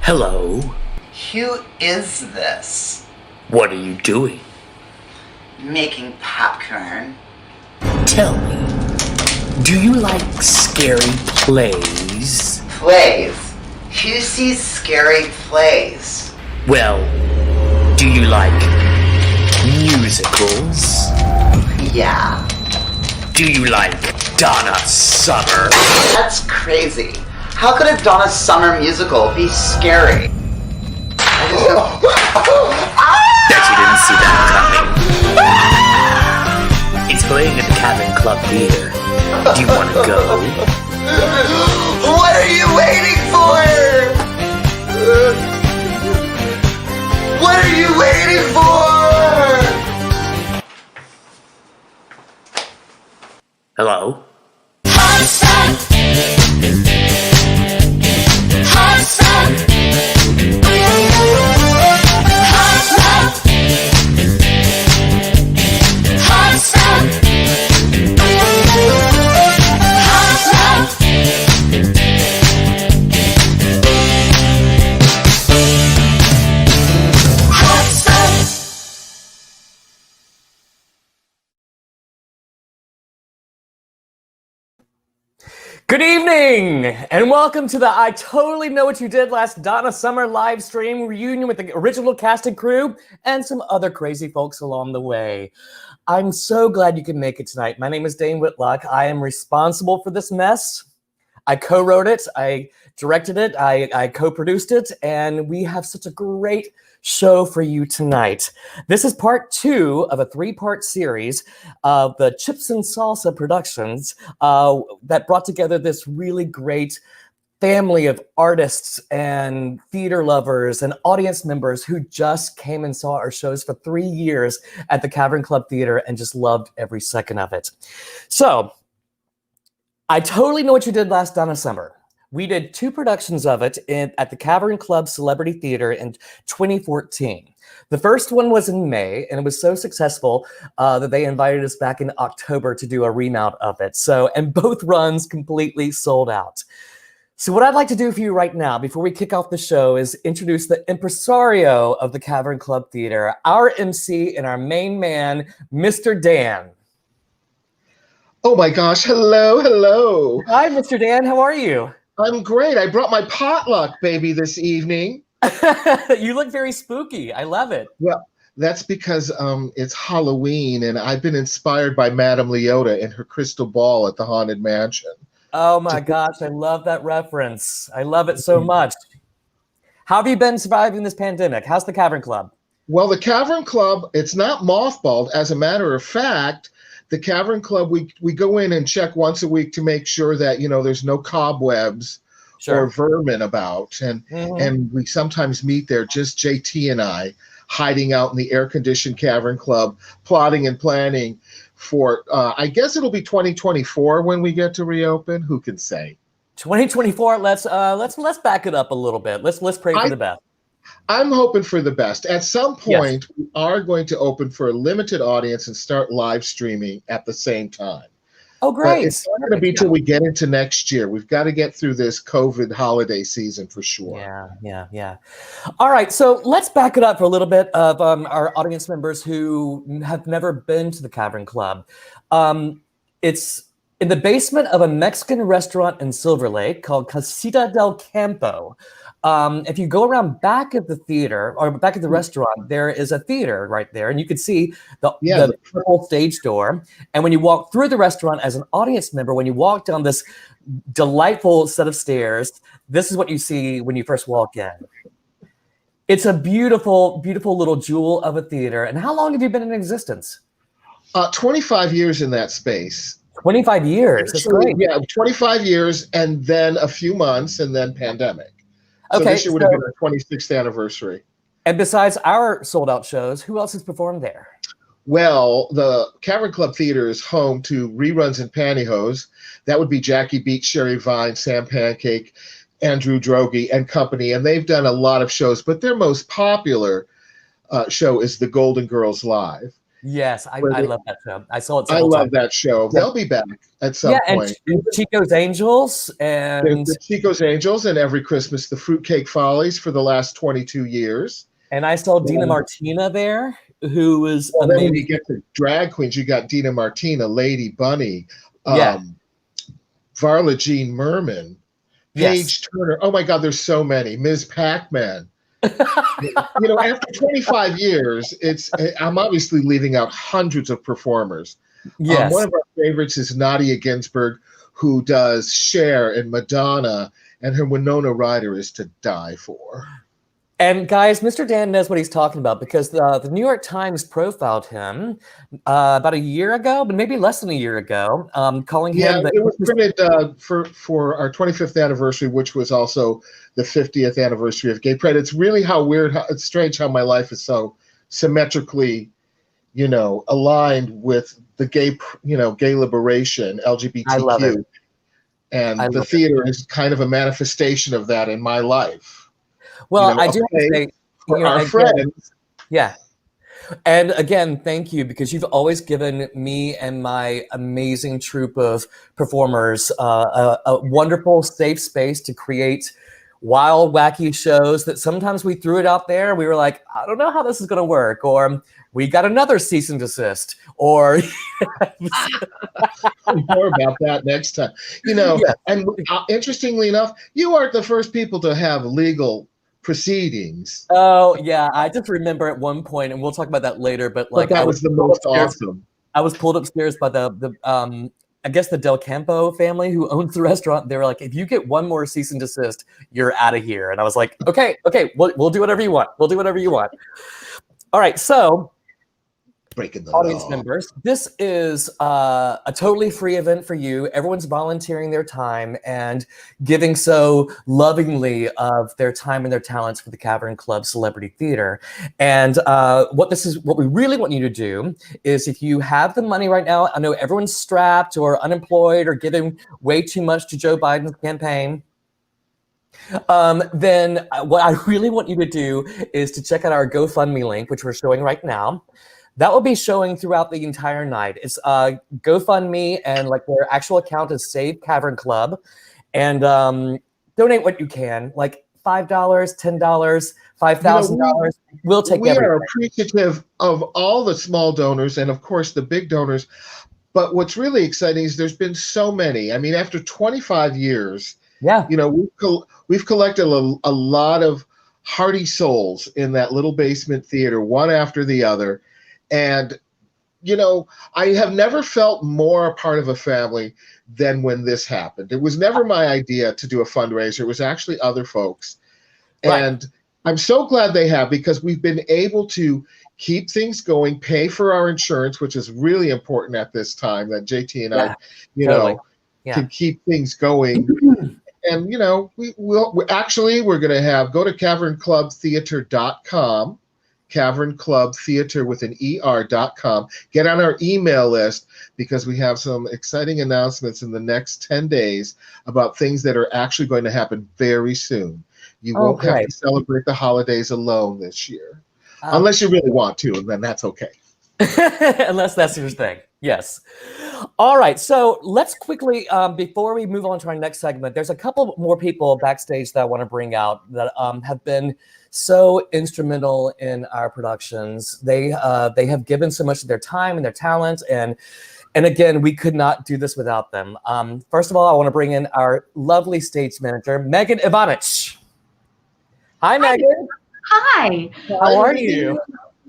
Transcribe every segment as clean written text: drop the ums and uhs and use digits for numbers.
Hello. Who is this? What are you doing? Making popcorn. Tell me, do you like scary plays? Plays. Who sees scary plays? Well, do you like musicals? Yeah. Do you like Donna Summer? That's crazy. How could a Donna Summer musical be scary? I just don't... Bet you didn't see that coming. It's playing at the Cabin Club Theater. Do you want to go? What are you waiting for? What are you waiting for? Hello? Good evening, and welcome to the I Totally Know What You Did Last Donna Summer live stream reunion with the original cast and crew and some other crazy folks along the way. I'm so glad you can make it tonight. My name is Dane Whitlock. I am responsible for this mess. I co-wrote it, I directed it, I co-produced it, and we have such a great show for you tonight. This is part 2 of a 3-part series of the Chips and Salsa Productions that brought together this really great family of artists and theater lovers and audience members who just came and saw our shows for 3 years at the Cavern Club Theater and just loved every second of it. So, I Totally Know What You Did Last Donna Summer. We did 2 productions of it at the Cavern Club Celebrity Theater in 2014. The first one was in May, and it was so successful that they invited us back in October to do a remount of it. And both runs completely sold out. So what I'd like to do for you right now, before we kick off the show, is introduce the impresario of the Cavern Club Theater, our MC and our main man, Mr. Dan. Oh my gosh, hello. Hi, Mr. Dan, how are you? I'm great. I brought my potluck baby this evening. You look very spooky. I love it. Well, that's because it's Halloween and I've been inspired by Madame Leota and her crystal ball at the Haunted Mansion. Oh my gosh, I love that reference. I love it so much. How have you been surviving this pandemic? How's the Cavern Club? Well, the Cavern Club, it's not mothballed. As a matter of fact, the Cavern Club, we go in and check once a week to make sure that, there's no cobwebs or vermin about. And we sometimes meet there, just JT and I, hiding out in the air-conditioned Cavern Club, plotting and planning for, I guess it'll be 2024 when we get to reopen. Who can say? 2024, let's back it up a little bit. Let's pray for the best. I'm hoping for the best. At some point, we are going to open for a limited audience and start live streaming at the same time. Oh, great. But it's not going to be till we get into next year. We've got to get through this COVID holiday season for sure. Yeah. All right, so let's back it up for a little bit of our audience members who have never been to the Cavern Club. It's in the basement of a Mexican restaurant in Silver Lake called Casita del Campo. If you go around back of the theater or back of the restaurant, there is a theater right there, and you can see the purple stage door. And when you walk through the restaurant as an audience member, when you walk down this delightful set of stairs, this is what you see when you first walk in. It's a beautiful, beautiful little jewel of a theater. And how long have you been in existence? 25 years in that space. 25 years. That's great. Yeah, 25 years, and then a few months, and then pandemic. So this year would have been our 26th anniversary. And besides our sold-out shows, who else has performed there? Well, the Cavern Club Theater is home to Reruns and Pantyhose. That would be Jackie Beat, Sherry Vine, Sam Pancake, Andrew Droege, and company. And they've done a lot of shows, but their most popular show is the Golden Girls Live. Yes, I love that show. I saw it I several love times. that show. Yeah. They'll be back at some Yeah, and point. Chico's Angels, There's and the Chico's Angels, and every Christmas the Fruitcake Follies for the last 22 years. I saw Dina Martina there, who was Well, then when amazing. you get to drag queens, you got Dina Martina, Lady Bunny, Yeah. Varla Jean Merman, Paige Turner. Oh my God, there's so many. Ms. Pac-Man. After 25 years, I'm obviously leaving out hundreds of performers. Yes. One of our favorites is Nadia Ginsburg, who does Cher and Madonna, and her Winona Ryder is to die for. And guys, Mr. Dan knows what he's talking about because the New York Times profiled him about a year ago, but maybe less than a year ago, calling him. Yeah, it was printed for our 25th anniversary, which was also the 50th anniversary of Gay Pride. It's really it's strange how my life is so symmetrically, aligned with the gay liberation, LGBTQ. I love it. And the theater is kind of a manifestation of that in my life. Well, I do have to say, for our friends. Yeah. And again, thank you, because you've always given me and my amazing troupe of performers a wonderful, safe space to create wild, wacky shows that sometimes we threw it out there. We were like, I don't know how this is going to work. Or we got another cease and desist. Or more about that next time. And interestingly enough, you aren't the first people to have legal proceedings. Oh yeah, I just remember at one point, and we'll talk about that later. But that was the most awesome. I was pulled upstairs by the I guess the Del Campo family who owns the restaurant. They were like, if you get one more cease and desist, you're out of here. And I was like, okay, we'll do whatever you want. We'll do whatever you want. All right, so. Breaking the audience law. members, this is a totally free event for you. Everyone's volunteering their time and giving so lovingly of their time and their talents for the Cavern Club Celebrity Theater. And what we really want you to do is, if you have the money right now, I know everyone's strapped or unemployed or giving way too much to Joe Biden's campaign. Then what I really want you to do is to check out our GoFundMe link, which we're showing right now. That will be showing throughout the entire night. It's GoFundMe, and their actual account is Save Cavern Club. And donate what you can, like $5, $10, $5,000. We'll take everything. We are appreciative of all the small donors and, of course, the big donors. But what's really exciting is there's been so many. I mean, after 25 years, we've collected a lot of hearty souls in that little basement theater, one after the other. And, I have never felt more a part of a family than when this happened. It was never my idea to do a fundraiser. It was actually other folks. Right. And I'm so glad they have, because we've been able to keep things going, pay for our insurance, which is really important at this time, that JT and I, can keep things going. And, we're going to go to cavernclubtheater.com. Cavern Club Theater with an ER.com. Get on our email list, because we have some exciting announcements in the next 10 days about things that are actually going to happen very soon. You won't have to celebrate the holidays alone this year, unless you really want to, and then that's okay. Unless that's your thing. Yes. All right. So let's quickly, before we move on to our next segment, there's a couple more people backstage that I want to bring out that have been so instrumental in our productions. They have given so much of their time and their talent, and again, we could not do this without them. First of all, I want to bring in our lovely stage manager, Megan Ivanich. Hi, Megan. Hi. How are you?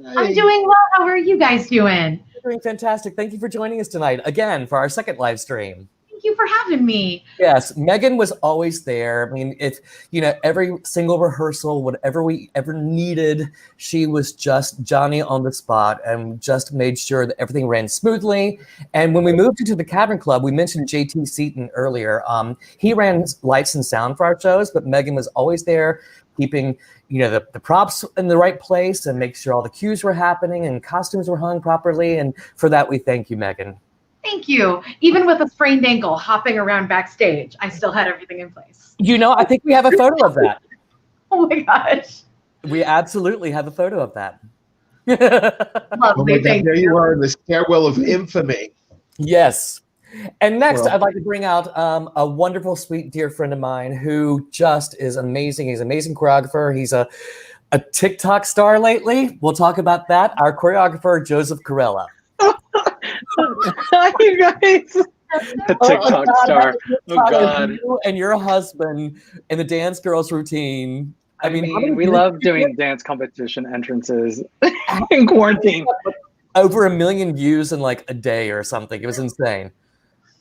I'm doing well. How are you guys doing? Doing fantastic. Thank you for joining us tonight again for our second live stream. Thank you for having me. Yes, Megan was always there. I mean, every single rehearsal, whatever we ever needed, she was just Johnny on the spot and just made sure that everything ran smoothly. And when we moved into the Cavern Club, we mentioned JT Seaton earlier. He ran lights and sound for our shows, but Megan was always there, keeping the props in the right place and make sure all the cues were happening and costumes were hung properly. And for that, we thank you, Megan. Thank you. Even with a sprained ankle, hopping around backstage, I still had everything in place. I think we have a photo of that. Oh my gosh. We absolutely have a photo of that. Lovely, thank there you. you are in the stairwell of infamy. Yes. And next, Well- I'd like to bring out a wonderful, sweet, dear friend of mine who just is amazing. He's an amazing choreographer. He's a TikTok star lately. We'll talk about that. Our choreographer, Joseph Corella. Hi, you guys. A TikTok God, star. how Oh, is God. you and your husband in the Dance Girls routine. I how mean, many we views love did you doing dance competition entrances in quarantine. get? Over 1 million views in like a day or something. It was insane.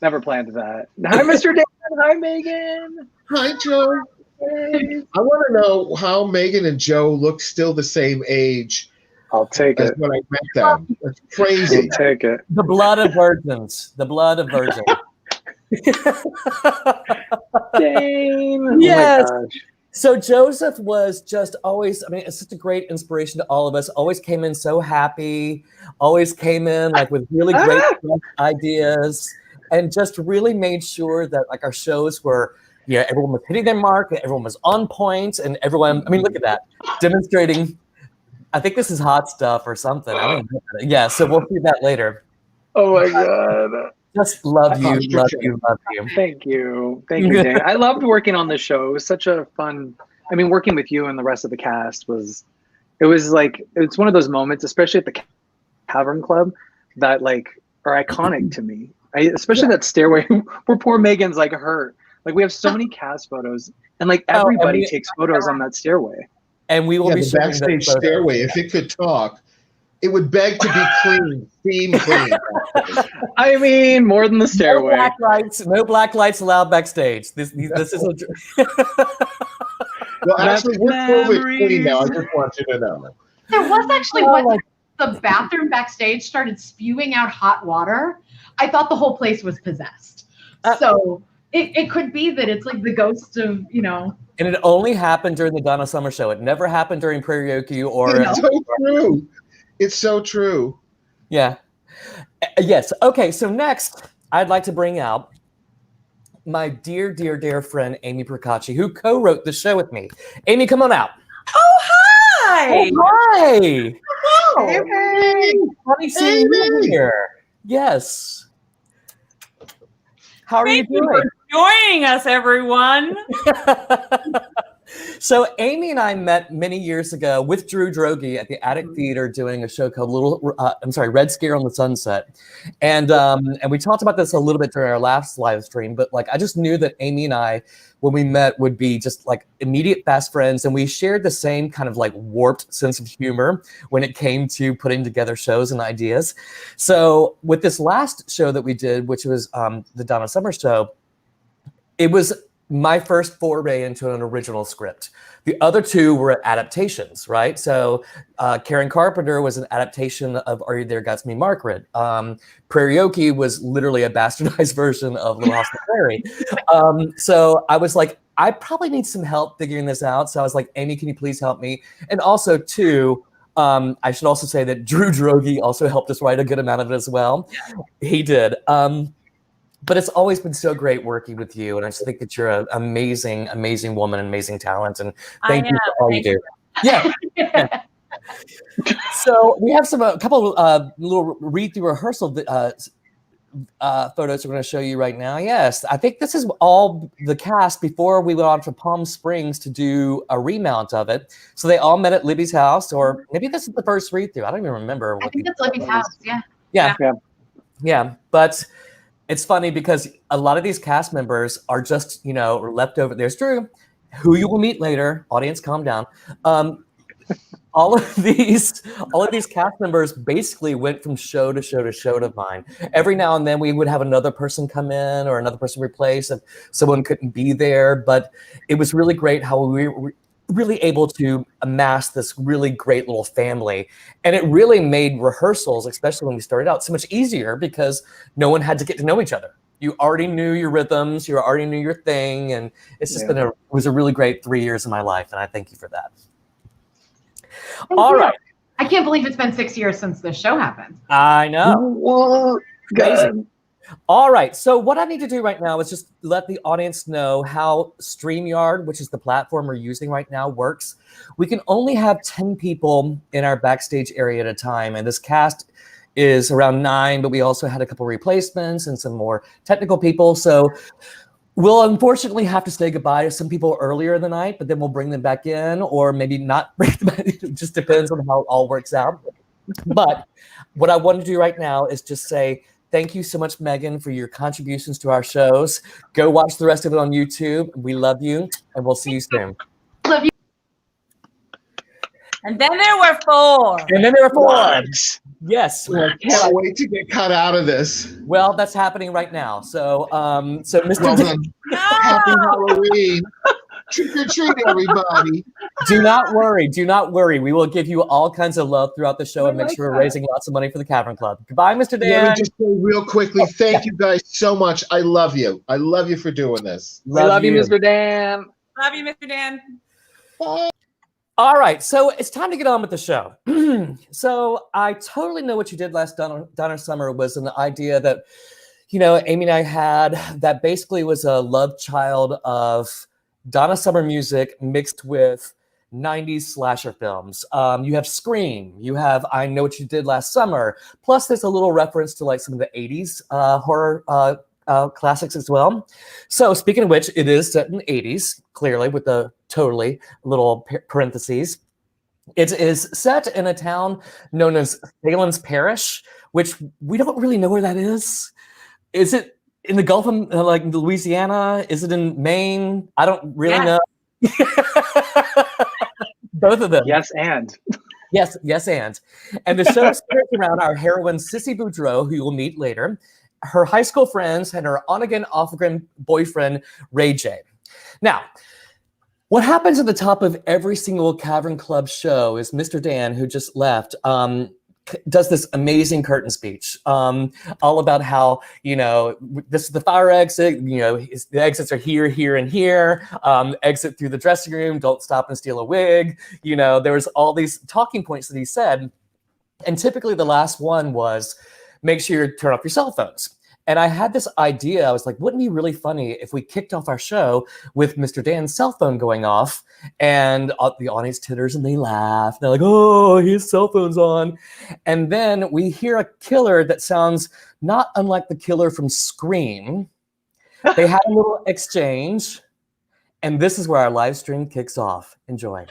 Never planned that. Hi, Mr. Dan. Hi, Megan. Hi, Joe. I want to know how Megan and Joe look still the same age I'll take as it. when I met them. That's I'll crazy. take it. The blood of virgins. The blood of virgins. Dane. Yes. Oh, my gosh. So Joseph was just always, I mean, it's such a great inspiration to all of us. Always came in so happy, always came in like with really great ideas, and just really made sure that like our shows were, yeah, everyone was hitting their mark, everyone was on point, and everyone, I mean, look at that, demonstrating, I think this is hot stuff or something. I don't know. Yeah, so we'll see that later. Oh, my God. Just love you, Sure, love sure. you, love you. Thank you. Thank you, Dan. I loved working on the show. It was such a fun, I mean, working with you and the rest of the cast was like, it's one of those moments, especially at the Cavern Club, that like are iconic to me. Especially that stairway where poor Megan's like hurt. Like we have so many cast photos and like and everybody we- takes photos on that stairway. And we will Yeah, be the showing backstage those photos. stairway, if it could talk, it would beg to be clean, steam clean. I mean, more than the No stairway. black lights. No black lights allowed backstage. This is a. Well, actually, we're COVID Memories. clean now. I just want you to know. There was actually Oh, when the bathroom backstage started spewing out hot water, I thought the whole place was possessed. So it could be that it's like the ghost of, you know. And it only happened during the Donna Summer show. It never happened during Karaoke or. It's so true. It's so true. Yeah. Yes. Okay. So next, I'd like to bring out my dear, dear, dear friend Amy Procacci, who co-wrote the show with me. Amy, come on out. Oh, hi. Oh, hi. Hey. Funny seeing you here. Yes. How are Thank you you doing? for joining us, everyone. So Amy and I met many years ago with Drew Droege at the Attic Theater doing a show called Red Scare on the Sunset. And we talked about this a little bit during our last live stream, but like I just knew that Amy and I, when we met, would be just like immediate fast friends. And we shared the same kind of like warped sense of humor when it came to putting together shows and ideas. So with this last show that we did, which was the Donna Summer show, it was my first foray into an original script. The other two were adaptations, right? So Karen Carpenter was an adaptation of Are You There, Gatsby Margaret. Karaoke was literally a bastardized version of Little House on the Prairie. So I was like, I probably need some help figuring this out. So I was like, Amy, can you please help me? And also two, I should also say that Drew Droege also helped us write a good amount of it as well. He did. But it's always been so great working with you. And I just think that you're an amazing, amazing woman, amazing talent. And thank you for all you do. Yeah. So we have a couple little read-through rehearsal photos we're going to show you right now. Yes, I think this is all the cast before we went on to Palm Springs to do a remount of it. So they all met at Libby's house, or maybe this is the first read-through. I don't even remember. I think that's Libby's house, yeah. Yeah. But it's funny because a lot of these cast members are just, left over. There's Drew, who you will meet later. Audience, calm down. All of these cast members basically went from show to show to show to mine. Every now and then we would have another person come in or another person replace if someone couldn't be there. But it was really great how we were really able to amass this really great little family. And it really made rehearsals, especially when we started out, so much easier because no one had to get to know each other. You already knew your rhythms, you already knew your thing. And it's just it was a really great 3 years of my life. And I thank you for that. All right. I can't believe it's been 6 years since this show happened. I know. Well, Amazing. All right. So what I need to do right now is just let the audience know how StreamYard, which is the platform we're using right now, works. We can only have 10 people in our backstage area at a time. And this cast is around 9, but we also had a couple replacements and some more technical people. So we'll unfortunately have to say goodbye to some people earlier in the night, but then we'll bring them back in, or maybe not bring them back. It just depends on how it all works out. But what I want to do right now is just say, thank you so much, Megan, for your contributions to our shows. Go watch the rest of it on YouTube. We love you, and we'll see you soon. Love you. And then there were 4. And then there are 4. What? Yes. I can't wait to get cut out of this. Well, that's happening right now. So, Mr. Well, Dan, then, happy Halloween. Trick or treat, everybody. do not worry. Do not worry. We will give you all kinds of love throughout the show and make sure we're raising lots of money for the Cavern Club. Goodbye, Mr. Dan. Let me just say real quickly, thank you guys so much. I love you. I love you for doing this. We love you, Mr. Dan. Love you, Mr. Dan. Bye. All right, so it's time to get on with the show. So I totally know what you did last Donna Summer was an idea that, you know, Amy and I had that basically was a love child of Donna Summer music mixed with 90s slasher films. You have Scream, you have I Know What You Did Last Summer, plus there's a little reference to like some of the 80s horror classics as well. So speaking of which, it is set in the 80s, clearly with the totally little parentheses. It is set in a town known as Salem's Parish, which we don't really know where that is. Is it in the Gulf of like Louisiana? Is it in Maine? I don't really know. Both of them. Yes, and. Yes, and. And the show centers around our heroine, Sissy Boudreau, who you will meet later, her high school friends, and her on-again, off-again boyfriend, Ray J. Now, what happens at the top of every single Cavern Club show is Mr. Dan, who just left, does this amazing curtain speech, all about how, you know, this is the fire exit, you know, the exits are here, here, and here, exit through the dressing room, don't stop and steal a wig. You know, there was all these talking points that he said. And typically the last one was, make sure you turn off your cell phones. And I had this idea. I was like, wouldn't it be really funny if we kicked off our show with Mr. Dan's cell phone going off and the audience titters and they laugh. They're like, oh, his cell phone's on. And then we hear a killer that sounds not unlike the killer from Scream. They have a little exchange. And this is where our live stream kicks off. Enjoy.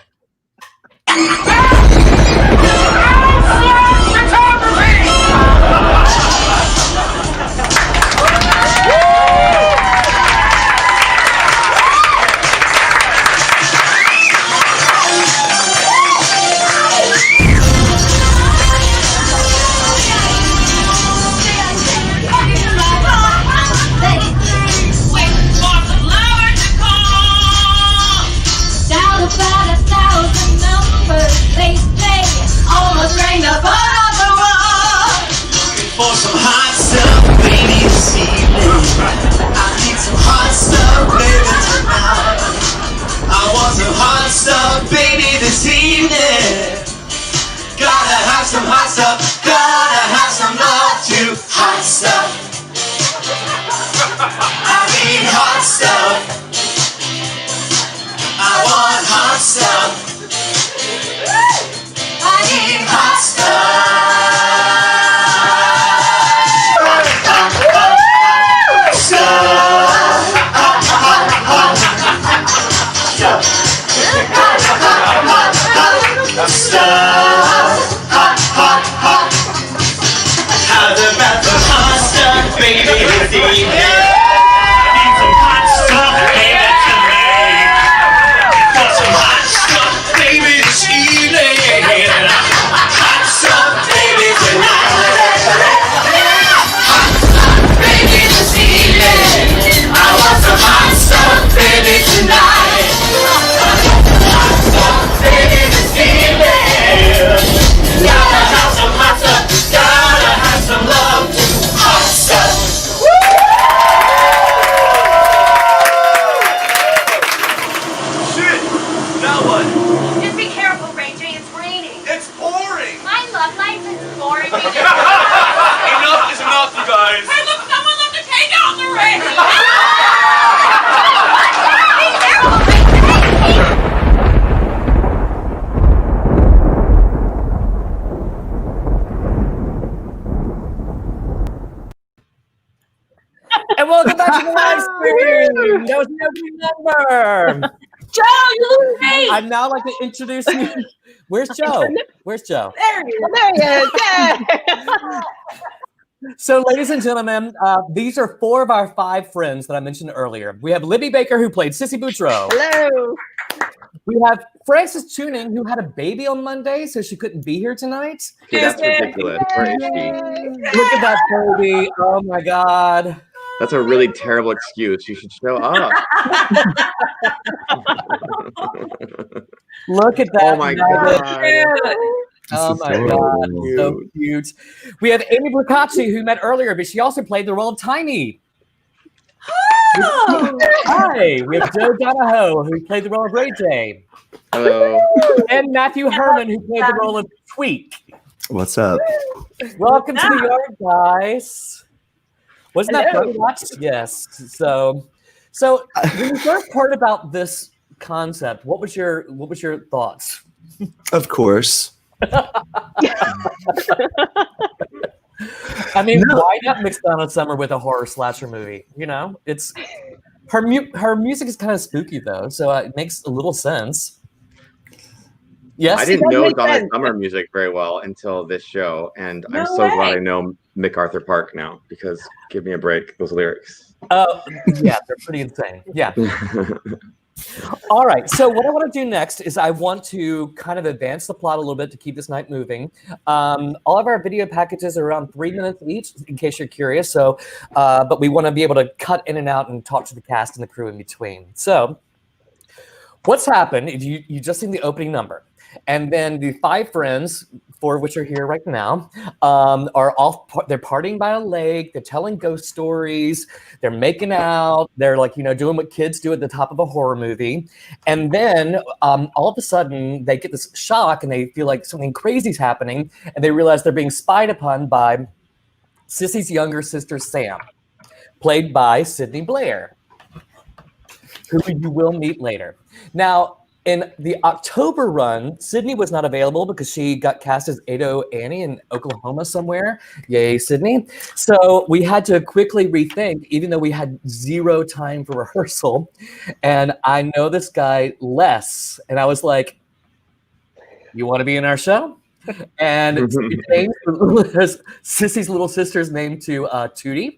About 1,000 numbers they say almost rang the bottom. That was the opening number. Joe, you look great. I'd now like to introduce you. Where's Joe? Where's Joe? There he is. There he is. Yeah. So, ladies and gentlemen, these are 4 of our 5 friends that I mentioned earlier. We have Libby Baker, who played Sissy Boutreau. Hello. We have Frances Tuning, who had a baby on Monday, so she couldn't be here tonight. Dude, that's ridiculous. Where is she? Look at that baby. Oh, my God. That's a really terrible excuse. You should show up. Look at that. Oh my nugget. god. Oh my God, so cute. We have Amy Bracacci, who met earlier, but she also played the role of Tiny. Oh. Hi, we have Joe Donahoe, who played the role of Ray J. Hello. And Matthew Herman, who played the role of Tweak. What's up? Welcome to the yard, guys. Wasn't that fun to watch? Yes. So when you first heard about this concept, what was your thoughts? Of course. I mean, why not mix Donna Summer with a horror slasher movie? You know, it's her music is kind of spooky though, so it makes a little sense. Yes, I didn't know make Donna sense. Summer music very well until this show, and I'm No so way. glad I know MacArthur Park now because give me a break, those lyrics. Yeah, they're pretty insane. Yeah. All right. So what I want to do next is I want to kind of advance the plot a little bit to keep this night moving. All of our video packages are around 3 minutes each, in case you're curious. So, but we want to be able to cut in and out and talk to the cast and the crew in between. So, what's happened is you just seen the opening number, and then the 5 friends, 4 of which are here right now, are all they're partying by a lake. They're telling ghost stories. They're making out. They're like, doing what kids do at the top of a horror movie. And then all of a sudden they get this shock and they feel like something crazy's happening. And they realize they're being spied upon by Sissy's younger sister, Sam, played by Sydney Blair, who you will meet later. Now, in the October run, Sydney was not available because she got cast as Ado Annie in Oklahoma somewhere. Yay, Sydney. So we had to quickly rethink, even though we had 0 time for rehearsal. And I know this guy, Les, and I was like, you want to be in our show? And he changed Sissy's little sister's name to Tootie.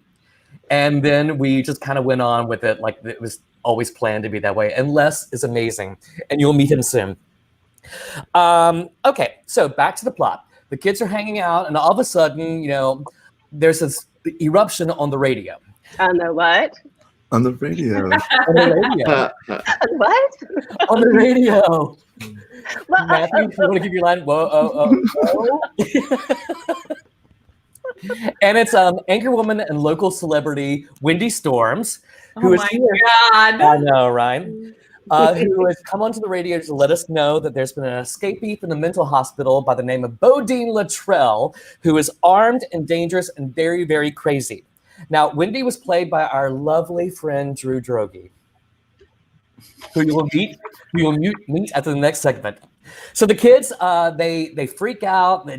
And then we just kind of went on with it like it was always planned to be that way. And Les is amazing, and you'll meet him soon. Okay, so back to the plot. The kids are hanging out, and all of a sudden, there's this eruption on the radio. On the what? On the radio. On the radio. What? On the radio. Well, Matthew, you want to give your line? Whoa, oh. And it's anchorwoman and local celebrity Wendy Storms, who is here. God. I know, right? Who has come onto the radio to let us know that there's been an escapee from the mental hospital by the name of Bodine Luttrell, who is armed and dangerous and very, very crazy. Now, Wendy was played by our lovely friend Drew Droege, who you will meet at the next segment. So the kids, they freak out. They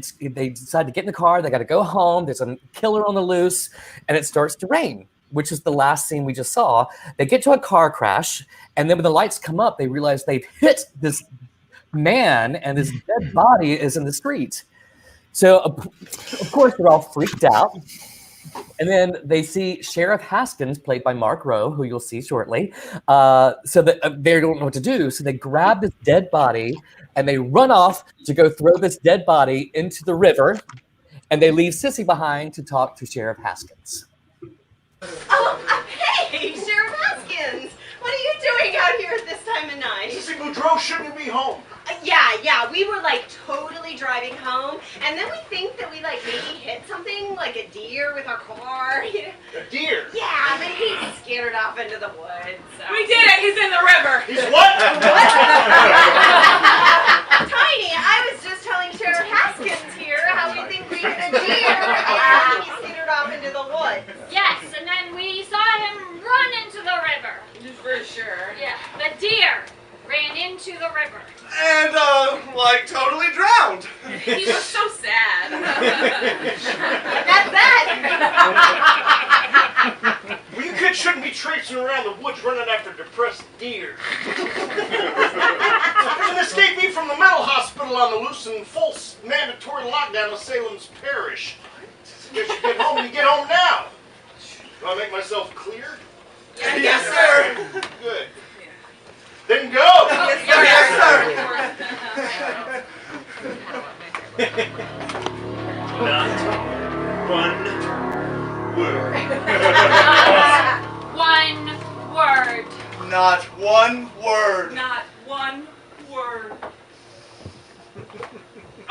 decide to get in the car. They got to go home. There's a killer on the loose, and it starts to rain, which is the last scene we just saw. They get to a car crash, and then when the lights come up, they realize they've hit this man, and his dead body is in the street. So, of course, they're all freaked out. And then they see Sheriff Haskins, played by Mark Rowe, who you'll see shortly. So that they don't know what to do. So they grab this dead body, and they run off to go throw this dead body into the river. And they leave Sissy behind to talk to Sheriff Haskins. Oh, hey, Sheriff Haskins! What are you doing out here at this time of night? Sissy Boutreau shouldn't be home. Yeah, we were like totally driving home, and then we think that we like maybe hit something like a deer with our car. A deer? Yeah, but he scattered off into the woods. So. We did it. He's in the river. He's what? Tiny, I was just telling Sheriff Haskins here how we think we hit a deer, and he scattered off into the woods. Yes, and then we saw him run into the river. For sure. Yeah, the deer ran into the river. And, like, totally drowned. He was so sad. That's that. Well, you could kids shouldn't be traipsing around the woods running after depressed deer. There's an escapee from the mental hospital on the loose and full mandatory lockdown of Salem's parish. Guess you get home and you get home now. Do I make myself clear? Yes, sir. Good. Then go. Yes, sir. Not one word. One word. Not one word. Not one word.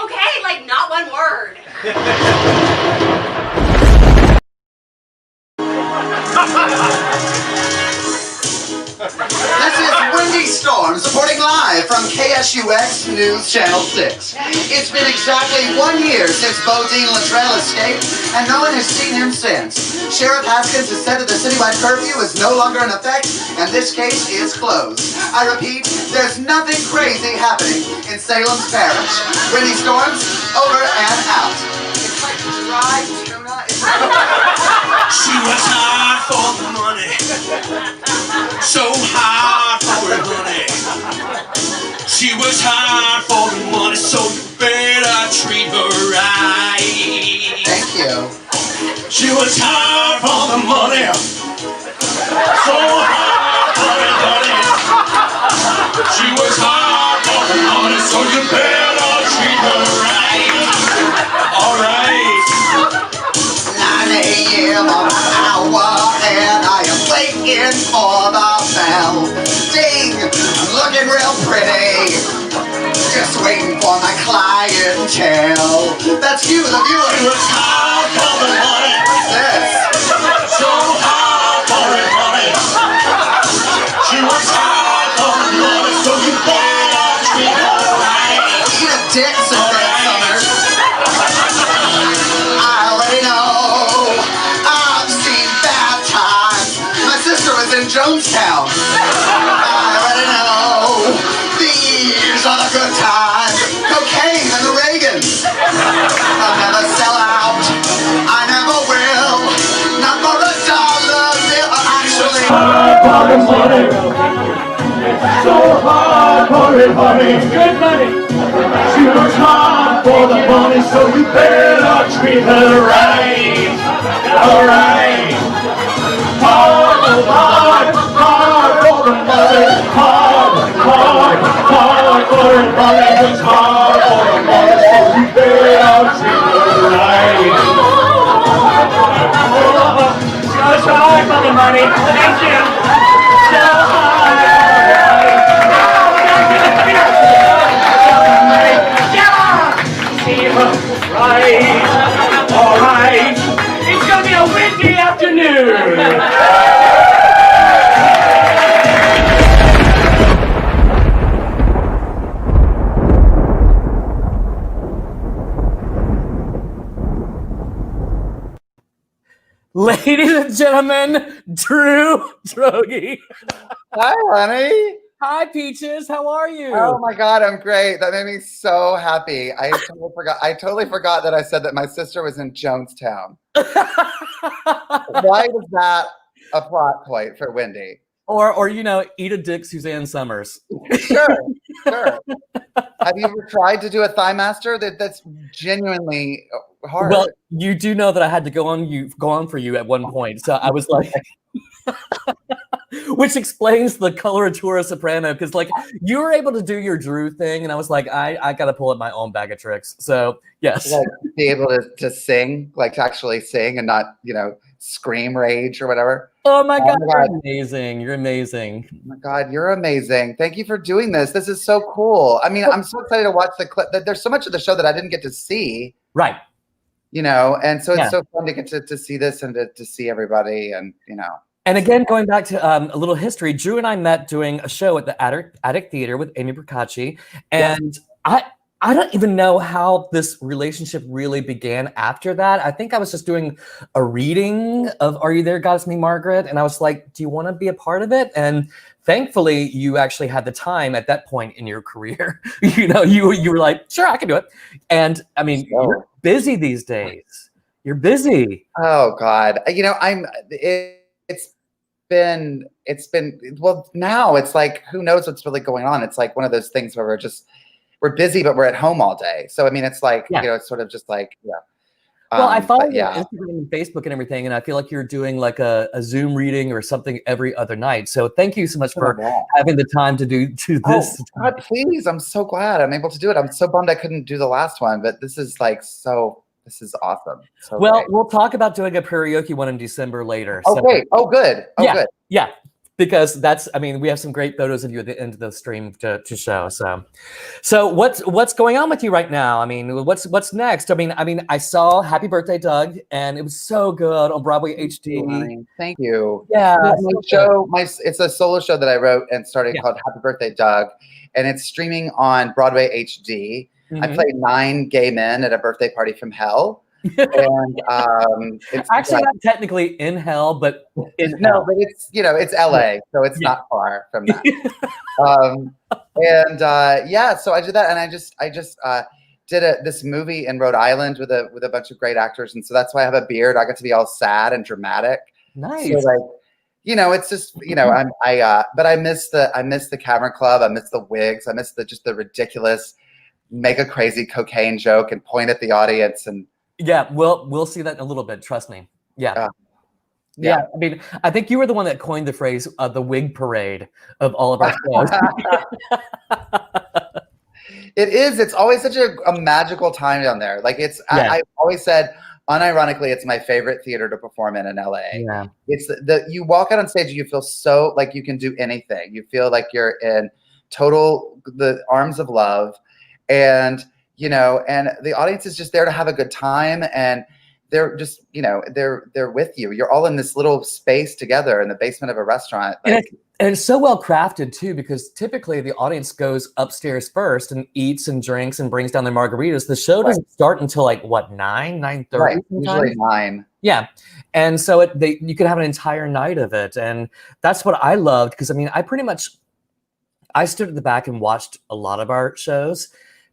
Okay, like not one word. This is Wendy Storm, supporting live from KSUX News Channel 6. It's been exactly 1 year since Bodine Luttrell escaped, and no one has seen him since. Sheriff Haskins has said that the citywide curfew is no longer in effect, and this case is closed. I repeat, there's nothing crazy happening in Salem's parish. Wendy Storms, over and out. It's like dry tuna. She was hard for the money. So hard for the money. She was hard for the money, so you better treat her right. Thank you. She was hard for the money. So hard for the money. She was hard for the money, so you better treat her right. All right. 9 a.m. on the hour, and I am waiting for the bell. Ding! I'm looking real pretty. Just waiting for my clientele. That's you, the viewer. She was hard for the money. What's this? So hard for the money. She was hard for the money, so you better treat her right. Eat a dick, Suzanne Summers. I already know. I've seen bad times. My sister was in Jonestown. I already know. These are the good times. Cocaine and the Reagans. I'll never sell out. I never will. Not for a dollar bill. Actually. So hard for it, honey. Good money. She was hard for the money, so you better treat her right. All right. Hard for the money. Hard for it, money. It's hard for the money, so you better treat her right. So hard for the money. Thank you. So hard. Right, all right. It's gonna be a windy afternoon. Ladies and gentlemen, Drew Droege. Hi, honey. Hi, Peaches. How are you? Oh my God, I'm great. That made me so happy. I totally forgot that I said that my sister was in Jonestown. Why was that a plot point for Wendy? Or eat a dick, Suzanne Summers. Sure. Have you ever tried to do a thigh master? That's genuinely hard. Well, you do know that I had to go on for you at one point. So I was like, which explains the coloratura soprano, because like you were able to do your Drew thing, and I was like, I got to pull up my own bag of tricks. So yes, like, be able to sing, like to actually sing and not scream rage or whatever. Oh my God, you're amazing. You're amazing. Oh my God, you're amazing. Thank you for doing this. This is so cool. I mean, I'm so excited to watch the clip. There's so much of the show that I didn't get to see. Right. And so it's so fun to get to see this and to see everybody and. And again, going back to a little history, Drew and I met doing a show at the Attic Theater with Amy Procacci, and I don't even know how this relationship really began after that. I think I was just doing a reading of Are You There, Goddess Me, Margaret? And I was like, do you want to be a part of it? And thankfully, you actually had the time at that point in your career. You were like, sure, I can do it. And I mean, you're busy these days. You're busy. Oh God. been well, now it's like, who knows what's really going on? It's like one of those things where we're busy, but we're at home all day. So I mean, it's like, it's sort of just like, Well, I follow you on Instagram and Facebook and everything, and I feel like you're doing like a Zoom reading or something every other night. So thank you so much for having the time to do this. Oh, God, please. I'm so glad I'm able to do it. I'm so bummed I couldn't do the last one, but this is like this is awesome. So well, great. We'll talk about doing a karaoke one in December later. Oh, great. Oh, good. Oh, yeah, good. Yeah. Because we have some great photos of you at the end of the stream to show. So what's going on with you right now? I mean, what's next? I mean, I saw Happy Birthday, Doug, and it was so good on Broadway HD. Thank you. Yeah, it's a solo show that I wrote and started called Happy Birthday, Doug, and it's streaming on Broadway HD. I played 9 gay men at a birthday party from hell. And it's actually not technically in hell, but but it's it's LA, so it's not far from that. So I did that, and I just did this movie in Rhode Island with a bunch of great actors, and so that's why I have a beard. I got to be all sad and dramatic. Nice. So like, it's just but I miss the Cavern Club. I miss the wigs. I miss the ridiculous, make a crazy cocaine joke and point at the audience and. Yeah, we'll see that in a little bit. Trust me. Yeah. I mean, I think you were the one that coined the phrase "the wig parade" of all of our shows. It is. It's always such a magical time down there. Like I've always said, unironically, it's my favorite theater to perform in LA. Yeah. It's you walk out on stage, and you feel so like you can do anything. You feel like you're in the arms of love, and. And the audience is just there to have a good time, and they're just, they're with you. You're all in this little space together in the basement of a restaurant. And it's so well crafted too, because typically the audience goes upstairs first and eats and drinks and brings down their margaritas. The show doesn't start until like 9:30. Right, usually 9. Yeah, and so you can have an entire night of it, and that's what I loved, because I stood at the back and watched a lot of our shows.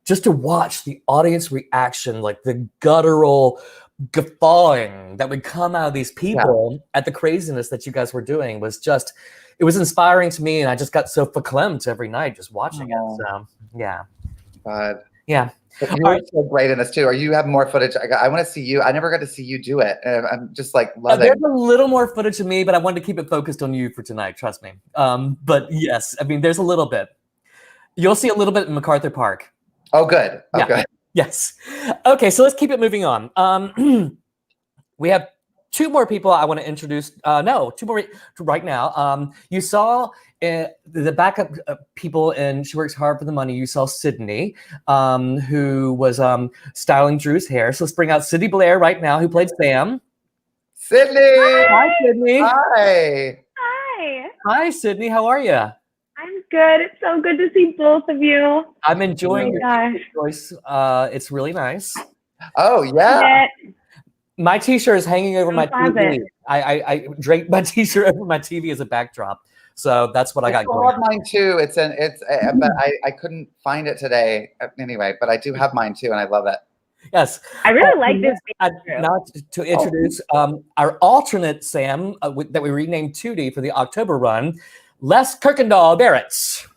Just to watch the audience reaction, like the guttural guffawing that would come out of these people at the craziness that you guys were doing it was inspiring to me, and I just got so verklempt every night just watching it. So, yeah. God. Yeah. You're so great in this too. Or you have more footage. I want to see you. I never got to see you do it. And I'm just like loving. There's a little more footage of me, but I wanted to keep it focused on you for tonight. Trust me. But yes, there's a little bit. You'll see a little bit in MacArthur Park. Oh, good. Oh, good. Yes. Okay, so let's keep it moving on. We have 2 more people I want to introduce. 2 more right now. You saw the backup people in She Works Hard for the Money. You saw Sydney, who was styling Drew's hair. So let's bring out Sydney Blair right now, who played Sam. Sydney! Hi, Sydney. Hi. Hi. Hi, Sydney. How are you? I'm good. It's so good to see both of you. I'm enjoying your voice. It's really nice. Oh, yeah. My t-shirt is hanging over my TV. I draped my t-shirt over my TV as a backdrop. So that's what I got going. I have mine too. But I couldn't find it today. Anyway, but I do have mine too, and I love it. Yes. I really like this. Now to introduce our alternate Sam that we renamed Tootie for the October run, Les Kirkendall Barretts.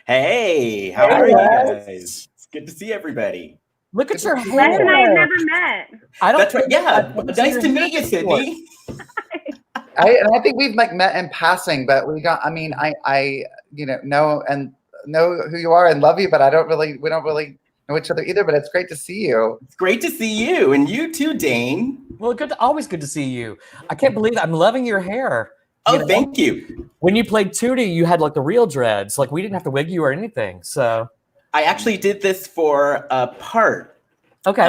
Hey, how are you guys? It's good to see everybody. Look at your hair. Les and I have never met. That's right. Yeah, nice to meet you, Sydney. I think we've met in passing, but we got. I know who you are and love you, but we don't really know each other either. But it's great to see you. It's great to see you, and you too, Dane. Well, always good to see you. I can't believe it. I'm loving your hair. Oh, thank you. When you played Tootie, you had like the real dreads. Like we didn't have to wig you or anything. So I actually did this for a part. Okay.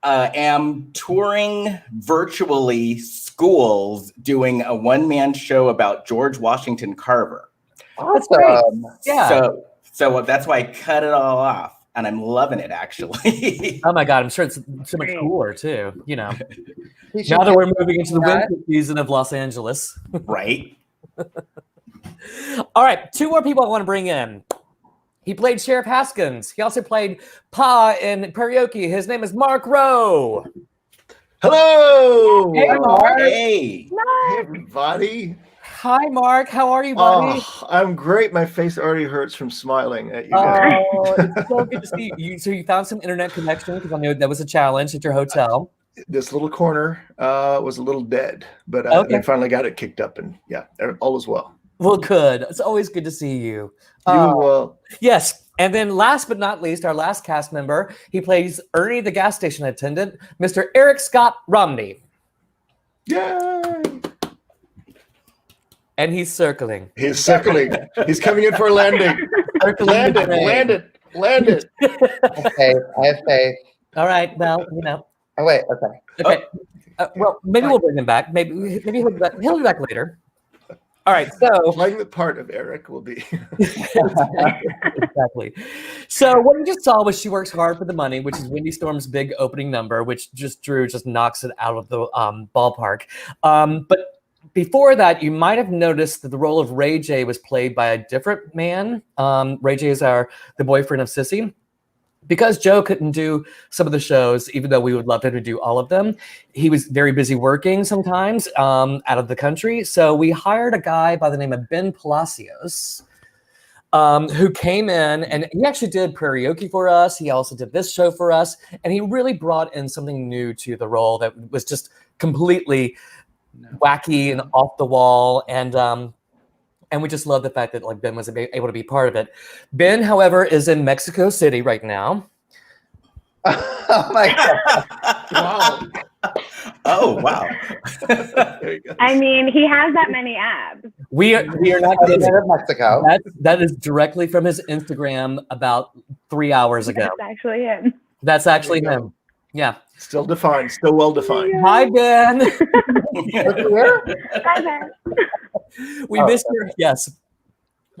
I am touring virtually schools doing a one-man show about George Washington Carver. Awesome. Yeah. So that's why I cut it all off. And I'm loving it, actually. Oh my God, I'm sure it's so much cooler too. Now that we're moving into the winter season of Los Angeles. Right. All right, 2 more people I want to bring in. He played Sheriff Haskins. He also played Pa in karaoke. His name is Mark Rowe. Hello. Hey, Mark. Hey. Hey, everybody. Hi, Mark. How are you, buddy? Oh, I'm great. My face already hurts from smiling at you guys. Oh, it's so good to see you. So you found some internet connection because I know that was a challenge at your hotel. This little corner was a little dead, but Okay. I finally got it kicked up, and yeah, all is well. Well, good. It's always good to see you. You Yes. And then last but not least, our last cast member, he plays Ernie, the gas station attendant, Mr. Eric Scott Romney. Yay! And he's circling. He's circling. He's coming in for a landing. Land it, land it, land it. Okay, I have faith. All right. Well, you know. Oh wait. Okay. Okay. Well, maybe we'll bring him back. Maybe he'll be back. He'll be back later. All right. So playing the part of Eric will be exactly. So what you just saw was She Works Hard for the Money, which is Wendy Storm's big opening number, which Drew knocks it out of the ballpark. But before that, you might have noticed that the role of Ray J was played by a different man. Ray J is the boyfriend of Sissy. Because Joe couldn't do some of the shows, even though we would love him to do all of them, he was very busy working sometimes out of the country. So we hired a guy by the name of Ben Palacios, who came in, and he actually did karaoke for us. He also did this show for us, and he really brought in something new to the role that was just completely wacky and off the wall. And we just love the fact that Ben was able to be part of it. Ben, however, is in Mexico City right now. Oh my God! Wow! Oh wow! I mean, he has that many abs. We are not kidding. Mexico. That is directly from his Instagram about 3 hours ago. That's actually him. That's actually him. Yeah. Still defined. Still well defined. Hi, Ben. Hi, Ben. We missed your yes.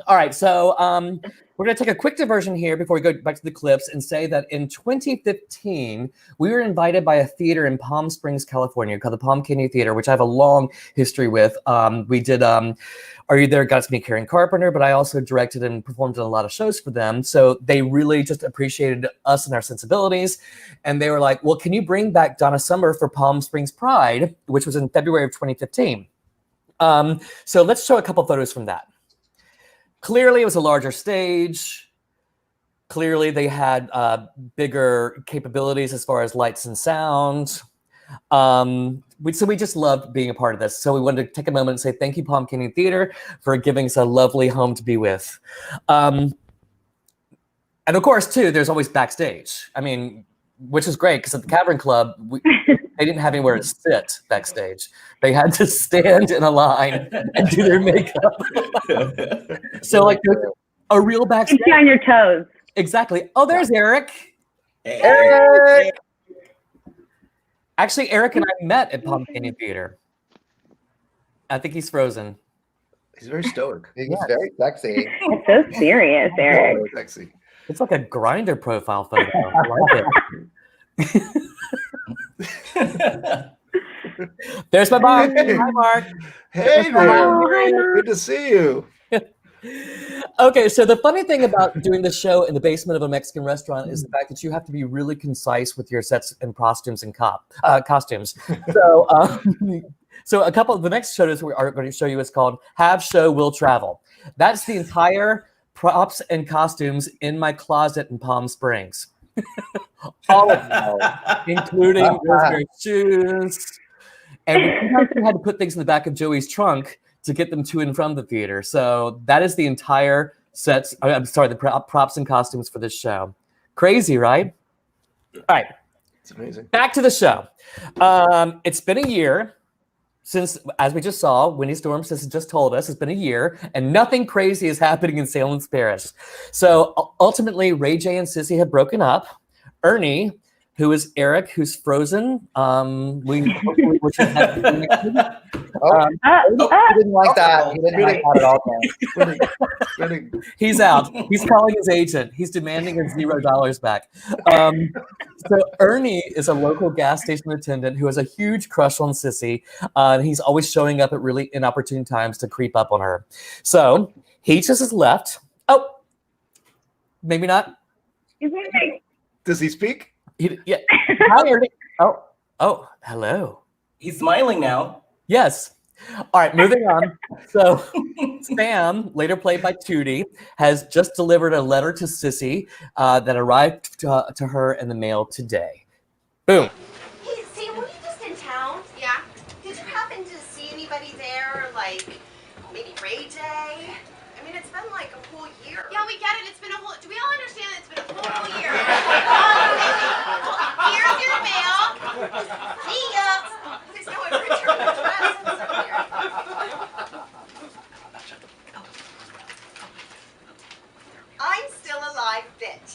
All right, so we're going to take a quick diversion here before we go back to the clips and say that in 2015, we were invited by a theater in Palm Springs, California called the Palm Canyon Theater, which I have a long history with. We did Are You There? Got to meet Karen Carpenter, but I also directed and performed in a lot of shows for them. So they really just appreciated us and our sensibilities. And they were like, well, can you bring back Donna Summer for Palm Springs Pride, which was in February of 2015. So let's show a couple photos from that. Clearly, it was a larger stage. Clearly, they had bigger capabilities as far as lights and sound. So we just loved being a part of this. So we wanted to take a moment and say thank you, Palm Canyon Theater, for giving us a lovely home to be with. And of course, too, there's always backstage. I mean, which is great because at the Cavern Club, they didn't have anywhere to sit backstage. They had to stand in a line and do their makeup. So like a real backstage. Keep you on your toes. Exactly. Oh, there's Eric. Hey, Eric! Actually, Eric and I met at Palm Canyon Theater. I think he's frozen. He's very stoic. He's very sexy. It's so serious, Eric. Very sexy. It's like a Grindr profile photo. I like it. There's my mom. Hey. Hi, Mark. Hey there. Good to see you. Okay, so the funny thing about doing the show in the basement of a Mexican restaurant is the fact that you have to be really concise with your sets and costumes and costumes. So a couple of the next shows we are going to show you is called Have Show Will Travel. That's the entire props and costumes in my closet in Palm Springs. All of them, including Rosemary's shoes. And we had to put things in the back of Joey's trunk to get them to and from the theater. So that is the entire sets. I'm sorry, the props and costumes for this show. Crazy, right? All right. It's amazing. Back to the show. It's been a year since, as we just saw, Wendy Storm just told us, it's been a year, and nothing crazy is happening in Salem Paris. So ultimately, Ray J and Sissy have broken up. Ernie, who is Eric, who's frozen. He didn't like that. He didn't like that at all. He's out. He's calling his agent. He's demanding his $0 back. So Ernie is a local gas station attendant who has a huge crush on Sissy. And he's always showing up at really inopportune times to creep up on her. So he just has left. Oh, maybe not. Does he speak? Yeah. Hi, Ernie. Oh, Oh, hello. He's smiling now. Yes. All right, moving on. So Sam, later played by Tootie, has just delivered a letter to Sissy that arrived to her in the mail today. Boom. Hey, Sam, were you just in town? Yeah. Did you happen to see anybody there, like maybe Ray J? I mean, it's been like a whole year. Yeah, we get it. It's been a whole. Do we all understand that it's been a whole year? Here's your mail. See ya. There's no way to return the dress. It's so weird. I'm still alive, bitch.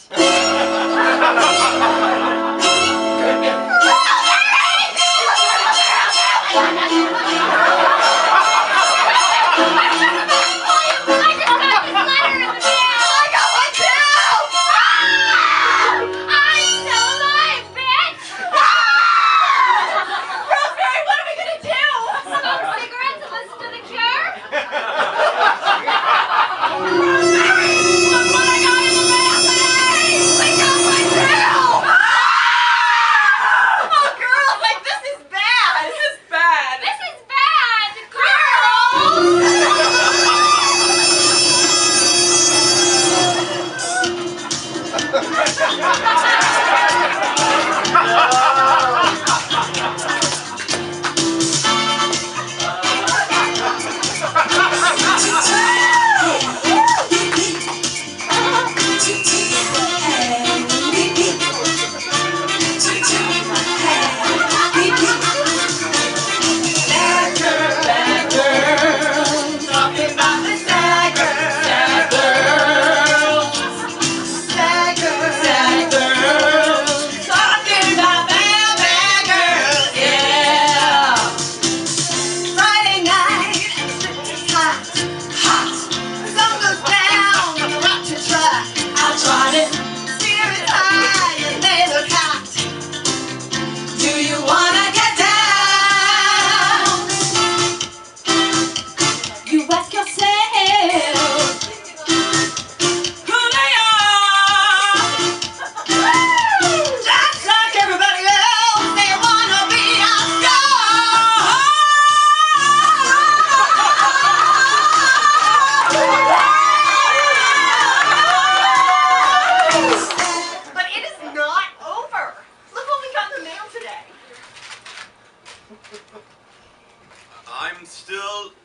I'm still alive.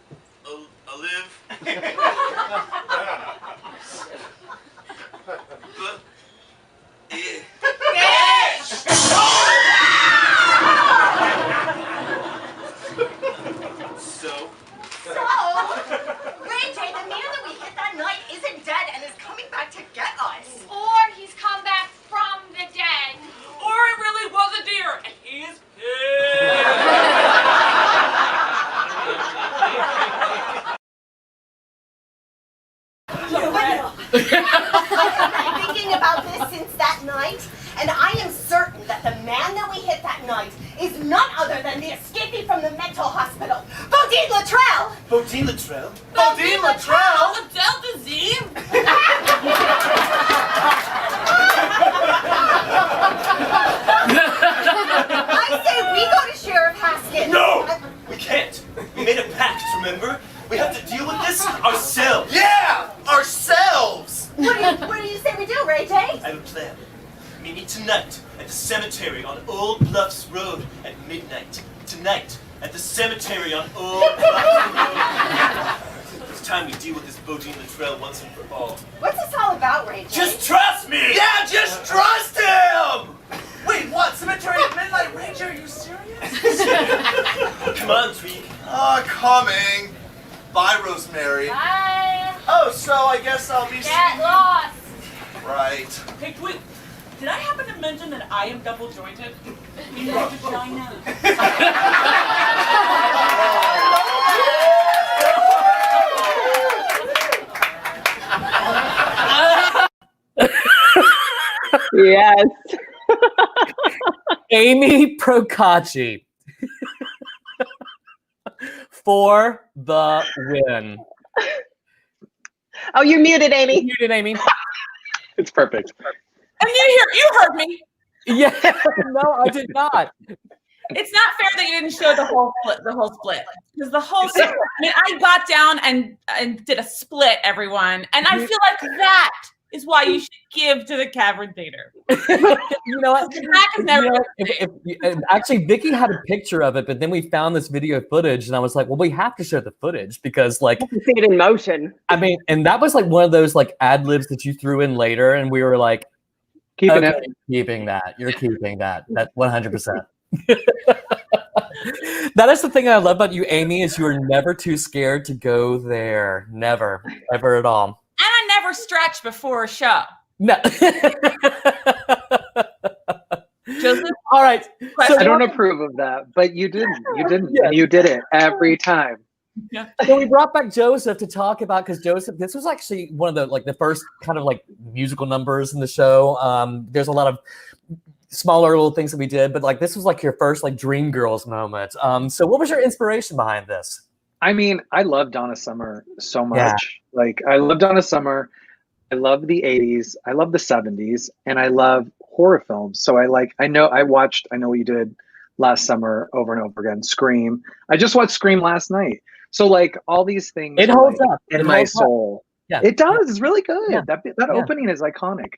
But So, Ray J, the man that we hit that night isn't dead and is coming back to get us. Or he's come back from the dead. Or it really was a deer, and he's pissed. I've been thinking about this since that night, and I am certain that the man that we hit that night is none other than the escapee from the mental hospital, Bodine Luttrell. Bodine Luttrell? Bodine Luttrell? Delta Z? I say we go to Sheriff Haskins. No! We can't. We made a pact, remember? We have to deal with this ourselves. Yeah! Ourselves! What do you say we do, Ray J? I have a plan. Meet me tonight at the cemetery on Old Bluffs Road at midnight. Tonight at the cemetery on Old Bluffs Road. It's time we deal with this Bodine Luttrell once and for all. What's this all about, Ray J? Just trust me! Yeah, just trust him! Wait, what? Cemetery at midnight? Ranger, are you serious? Come on, Tweak. Oh, coming. Bye, Rosemary. Bye. Oh, so I guess I'll be Get lost. Right. Hey, Tweet, did I happen to mention that I am double jointed? In my vagina. Yes. Amy Procacci for the win. Oh, you're muted, Amy. You're muted, Amy. It's perfect. And you heard me. Yeah, no, I did not. it's not fair that you didn't show the whole split. Because the whole I mean, I got down and did a split, everyone. And I feel like that is why you should give to the Cavern Theater. You know what? Actually, Vicky had a picture of it, but then we found this video footage, and I was like, well, we have to show the footage because, like, see it in motion. I mean, and that was like one of those like ad libs that you threw in later, and we were like, keeping that. You're keeping that. That 100%. That is the thing I love about you, Amy, is you are never too scared to go there. Never, ever at all. And I never stretch before a show. No. Joseph? All right. So I don't approve of that, but you didn't. You didn't. Yeah. You did it every time. Yeah. So we brought back Joseph to talk about, because Joseph, this was actually one of the first kind of like musical numbers in the show. There's a lot of smaller little things that we did, but like this was like your first like Dreamgirls moment. So what was your inspiration behind this? I mean, I love Donna Summer so much. Yeah. Like, I love Donna Summer. I love the 80s. I love the 70s. And I love horror films. So I know What You Did last summer over and over again. Scream. I just watched Scream last night. So like all these things. It holds up. In my soul. Yeah. It does. It's really good. Yeah. That opening is iconic.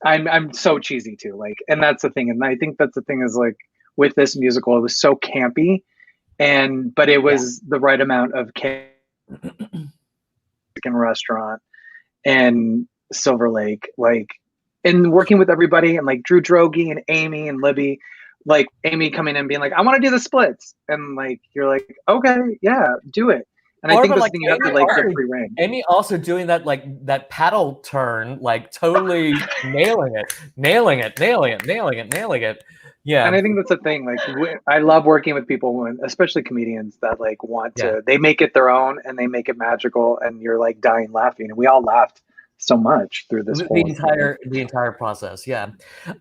I'm so cheesy too. Like, and that's the thing. And I think that's the thing is like with this musical, it was so campy. But it was the right amount of chicken restaurant and Silver Lake, like, and working with everybody and like Drew Droege and Amy and Libby, like Amy coming in being like, I want to do the splits. And like, you're like, okay, yeah, do it. And I think this thing you have to like get free reign. Amy also doing that like that paddle turn, like totally nailing it. Yeah. And I think that's the thing. Like, I love working with people, especially comedians that like want to, they make it their own and they make it magical, and you're like dying laughing. And we all laughed so much through this the entire process. Yeah.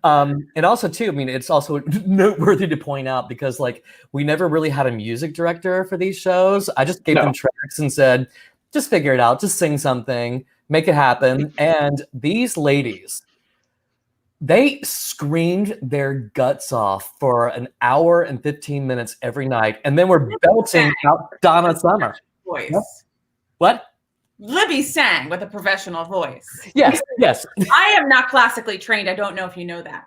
And also too, I mean, it's also noteworthy to point out because like we never really had a music director for these shows. I just gave them tracks and said, just figure it out, just sing something, make it happen. And these ladies, they screamed their guts off for an hour and 15 minutes every night, and then we're belting out Donna Summer. Voice. What? Libby sang with a professional voice. Yes. I am not classically trained. I don't know if you know that.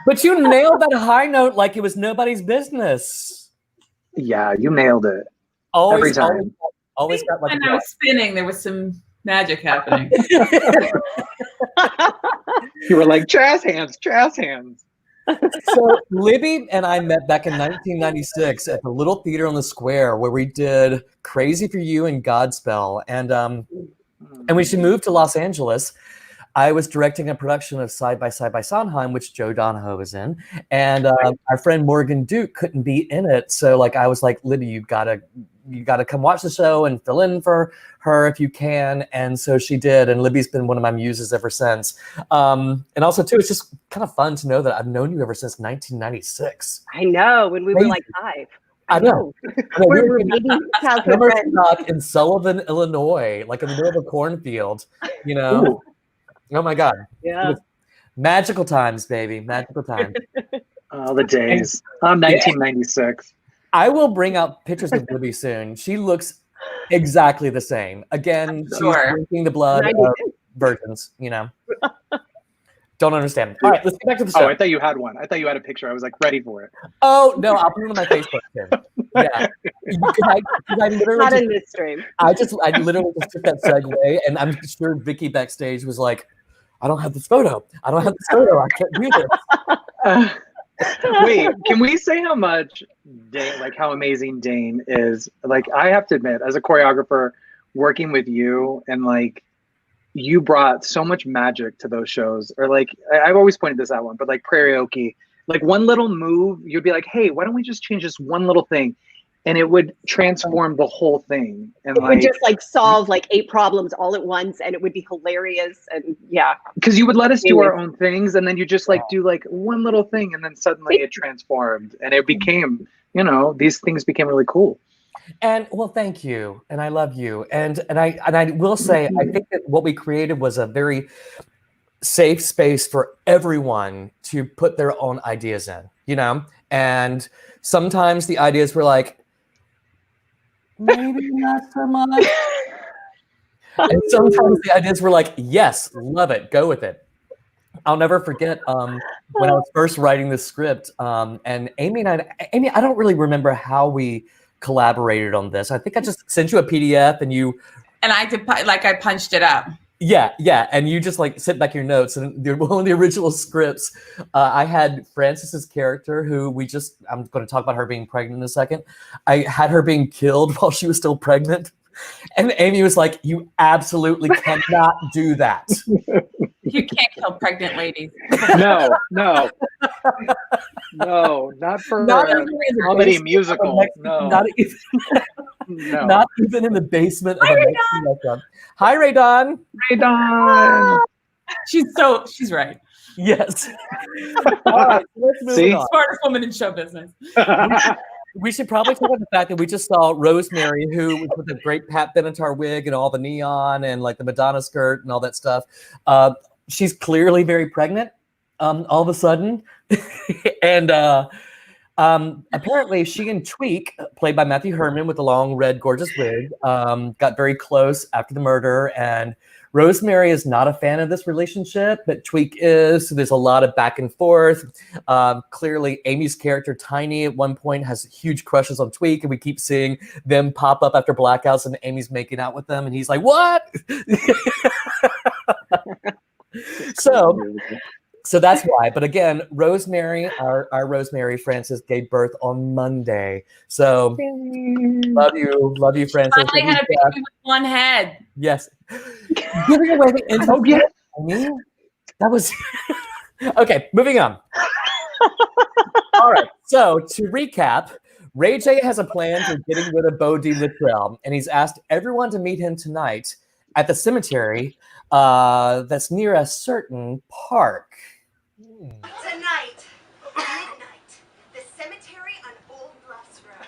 But you nailed that high note like it was nobody's business. Yeah, you nailed it. Always, every time. Always got like. When I was spinning, there was some magic happening. You were like, jazz hands. So Libby and I met back in 1996 at the Little Theater on the Square, where we did Crazy for You and Godspell. And when she moved to Los Angeles, I was directing a production of Side by Side by Sondheim, which Joe Donahoe was in. And our friend Morgan Duke couldn't be in it. So like I was like, Libby, you gotta come watch the show and fill in for her if you can. And so she did. And Libby's been one of my muses ever since. And also too, it's just kind of fun to know that I've known you ever since 1996. I know, when we were like 5. I know. We were maybe summer stock in Sullivan, Illinois, like in the middle of a cornfield, you know. Ooh. Oh my God. Yeah. Magical times, baby. Magical times. Oh, the days. 1996. I will bring out pictures of Libby soon. She looks exactly the same. Again, she's drinking the blood of virgins, you know. Don't understand. All right, let's get back to the show. Oh, I thought you had one. I thought you had a picture. I was like ready for it. Oh, no, I'll put it on my Facebook too. Yeah. I literally not in this stream. I literally just took that segue, and I'm sure Vicky backstage was like, I don't have this photo. I can't do this. Wait, can we say how much Dane, like how amazing Dane is? Like, I have to admit, as a choreographer, working with you, and like, you brought so much magic to those shows. Or like, I've always pointed this out one, but like Karaoke, like one little move, you'd be like, hey, why don't we just change this one little thing? And it would transform the whole thing. And it would just like solve like 8 problems all at once, and it would be hilarious. And yeah, because you would let us do our own things, and then you just like do like one little thing, and then suddenly it transformed, and it became, you know, these things became really cool. And well, thank you, and I love you, and I will say, I think that what we created was a very safe space for everyone to put their own ideas in, you know, And sometimes the ideas were like, maybe not so much. And sometimes the ideas were like, yes, love it, go with it. I'll never forget when I was first writing this script, and Amy, I don't really remember how we collaborated on this. I think I just sent you a PDF and you... And I did, I punched it up. Yeah, and you just like sent back your notes. And one of the original scripts, I had Frances's character, who I'm going to talk about her being pregnant in a second. I had her being killed while she was still pregnant. And Amy was like, you absolutely cannot do that. You can't kill pregnant ladies. No, not for a comedy musical. No. Not even in the basement of a Mexican restaurant. Hi, Ray Dawn. She's right. Yes. All right, let's move on. Smartest woman in show business. We should probably talk about the fact that we just saw Rosemary, who was with the great Pat Benatar wig and all the neon and like the Madonna skirt and all that stuff. She's clearly very pregnant all of a sudden. And apparently she and Tweek, played by Matthew Herman with the long red gorgeous wig, got very close after the murder. And Rosemary is not a fan of this relationship, but Tweek is. So there's a lot of back and forth. Clearly, Amy's character, Tiny, at one point has huge crushes on Tweek, and we keep seeing them pop up after blackouts, and Amy's making out with them, and he's like, what? So that's why. But again, Rosemary, our Rosemary Frances, gave birth on Monday. So love you, Frances. Finally had a baby with one head. Yes. Giving away the info. Oh, yeah. I mean, that was okay. Moving on. All right. So to recap, Ray J has a plan for getting rid of Bo Dean Littrell, and he's asked everyone to meet him tonight at the cemetery that's near a certain park. Tonight, midnight, the cemetery on Old Bluffs Road.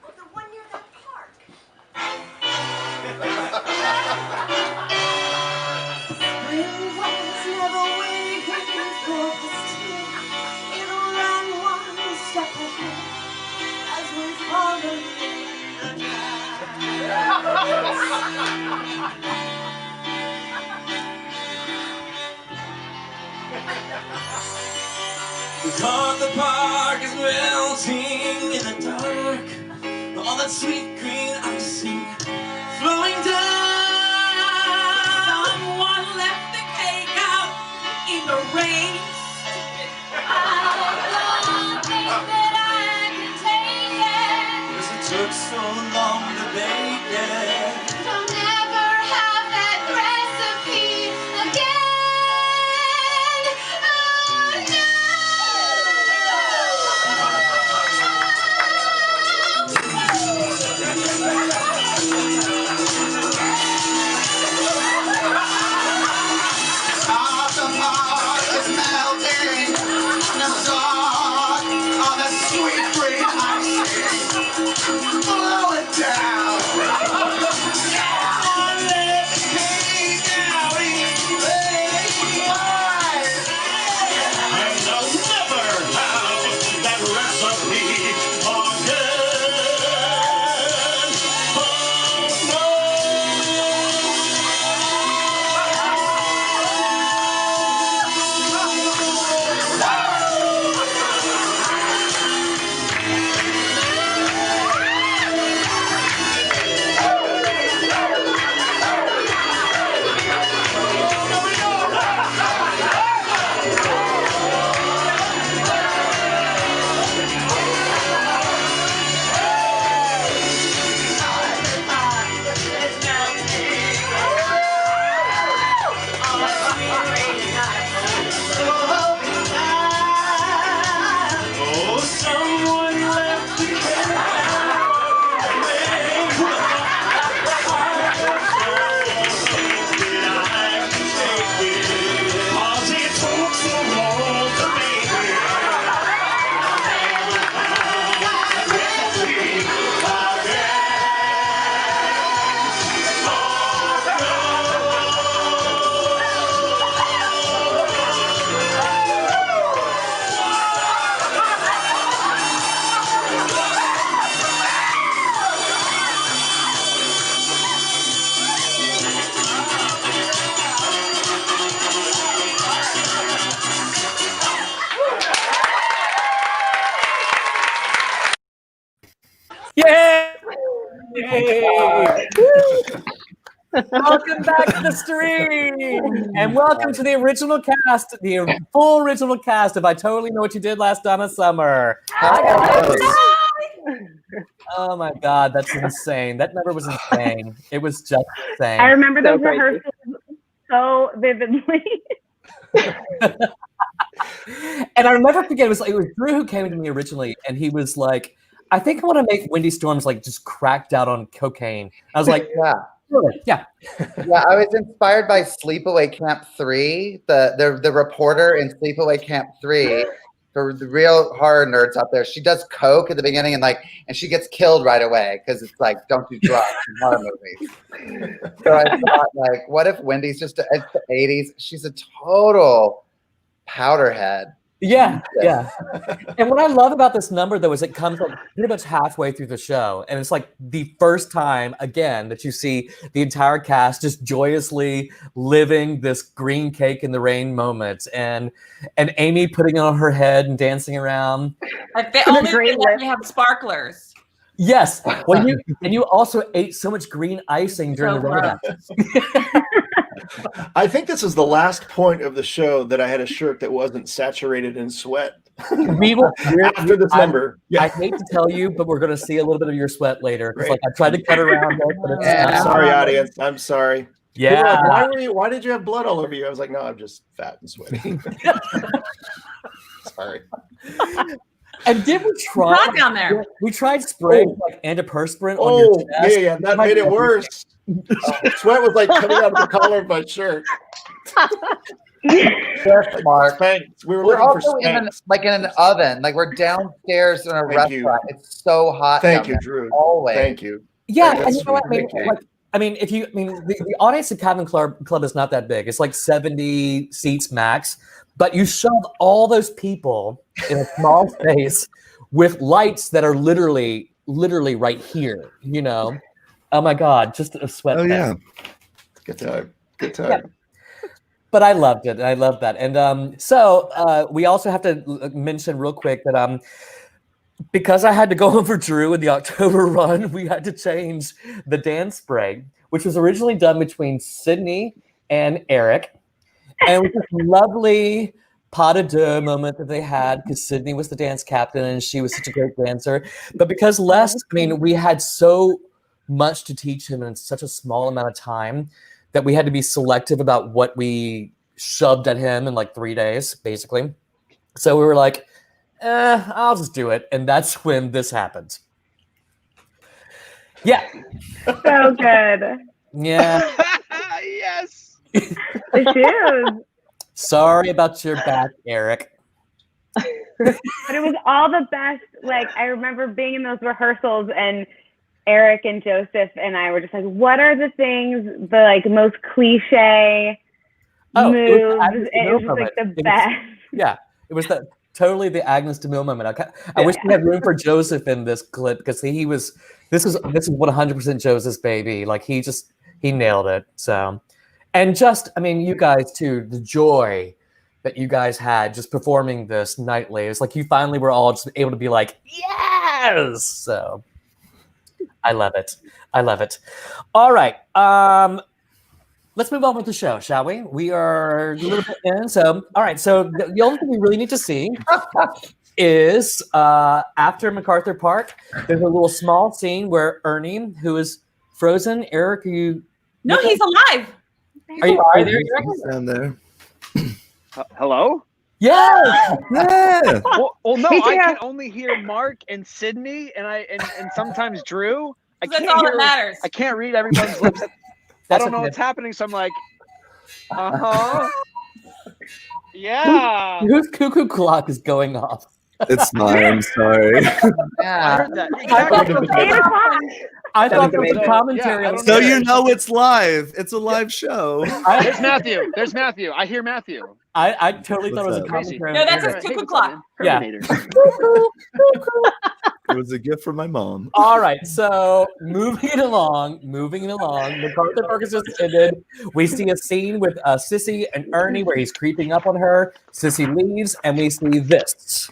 Oh, the one near that park. Spring was never waiting for us two. It ran one step ahead as we followed the Because the park is melting in the dark, all that sweet green icing flowing down. Someone left the cake out in the rain. I don't think that I can take it, 'cause it took so long to bake it. Don't ever have that recipe again. Oh no. Welcome back to the stream, and welcome to the original cast, the full original cast of I Totally Know What You Did Last Donna Summer. Oh my God, that's insane. That number was insane. It was just insane. I remember those rehearsals so vividly. And I'll never forget, it was Drew who came to me originally, and he was like, I think I want to make Wendy Storms like just cracked out on cocaine. I was like, Yeah. Yeah. Yeah, I was inspired by Sleepaway Camp 3, the reporter in Sleepaway Camp 3. For the real horror nerds out there, she does coke at the beginning and she gets killed right away because it's like, don't do drugs in horror movies. So I thought, like, what if Wendy's it's the 80s? She's a total powderhead. Yeah. And what I love about this number, though, is it comes like pretty much halfway through the show, and it's like the first time again that you see the entire cast just joyously living this green cake in the rain moment, and Amy putting it on her head and dancing around. Like they only let me have sparklers. Yes. Well, you also ate so much green icing during the run. I think this is the last point of the show that I had a shirt that wasn't saturated in sweat. We will after this number. I hate to tell you, but we're going to see a little bit of your sweat later. Like I tried to cut around it, but it's I'm sorry, audience. I'm sorry. Yeah. Like, why did you have blood all over you? I was like, no, I'm just fat and sweaty. Sorry. And did we try hot down there? We tried spraying like antiperspirant on your chest. Yeah, that made it worse. Sweat was like coming out of the collar of my shirt. Yes, Mark. Spanx. We were We're looking for also in Spanx. an oven. Like we're downstairs in a Thank you. restaurant. It's so hot. Thank down you, there. Drew. Always. Thank you. Yeah, That's and you know what? sweet. The audience at Cabin Club is not that big. It's like 70 seats max, but you shove all those people in a small space with lights that are literally right here, you know? Oh my God, just a sweat. Oh yeah. Good time. Good time. Yeah. But I loved it. I love that. And so we also have to mention real quick that because I had to go over Drew in the October run, we had to change the dance break, which was originally done between Sydney and Eric. And it was this lovely pas de deux moment that they had because Sydney was the dance captain and she was such a great dancer. But because we had so much to teach him in such a small amount of time that we had to be selective about what we shoved at him in like 3 days, basically. So we were like, I'll just do it. And that's when this happened. Yeah. So good. Yeah. Yes. The shoes. Sorry about your back, Eric. But it was all the best. Like, I remember being in those rehearsals and Eric and Joseph and I were just like, what are the things, the like most cliche moves? It was just like the best. Yeah. It was totally the Agnes DeMille moment. I wish we had room for Joseph in this clip because this is 100% Joseph's baby. Like he nailed it. So, and you guys too, the joy that you guys had just performing this nightly. It's like you finally were all just able to be like, yes. So I love it. I love it. All right. Let's move on with the show, shall we? We are a little bit in. So, all right. So the only thing we really need to see is after MacArthur Park, there's a little small scene where Ernie, who is frozen, Eric, No, he's alive. Are you there, Eric? Down there. Hello? Yeah. Yeah. Well, no, I can only hear Mark and Sydney, and sometimes Drew. That's all that matters. I can't read everyone's lips. I don't know what's happening, so I'm like, yeah. Whose cuckoo clock is going off? It's mine. I'm sorry. I heard that. I thought there was a commentary. Yeah, So you know it's live. It's a live show. There's Matthew. There's Matthew. I hear Matthew. I totally thought it was a What's commentary. No, that's his cuckoo clock. Yeah. It was a gift from my mom. All right, so moving along. MacArthur Park has just ended. We see a scene with Sissy and Ernie where he's creeping up on her. Sissy leaves, and we see this.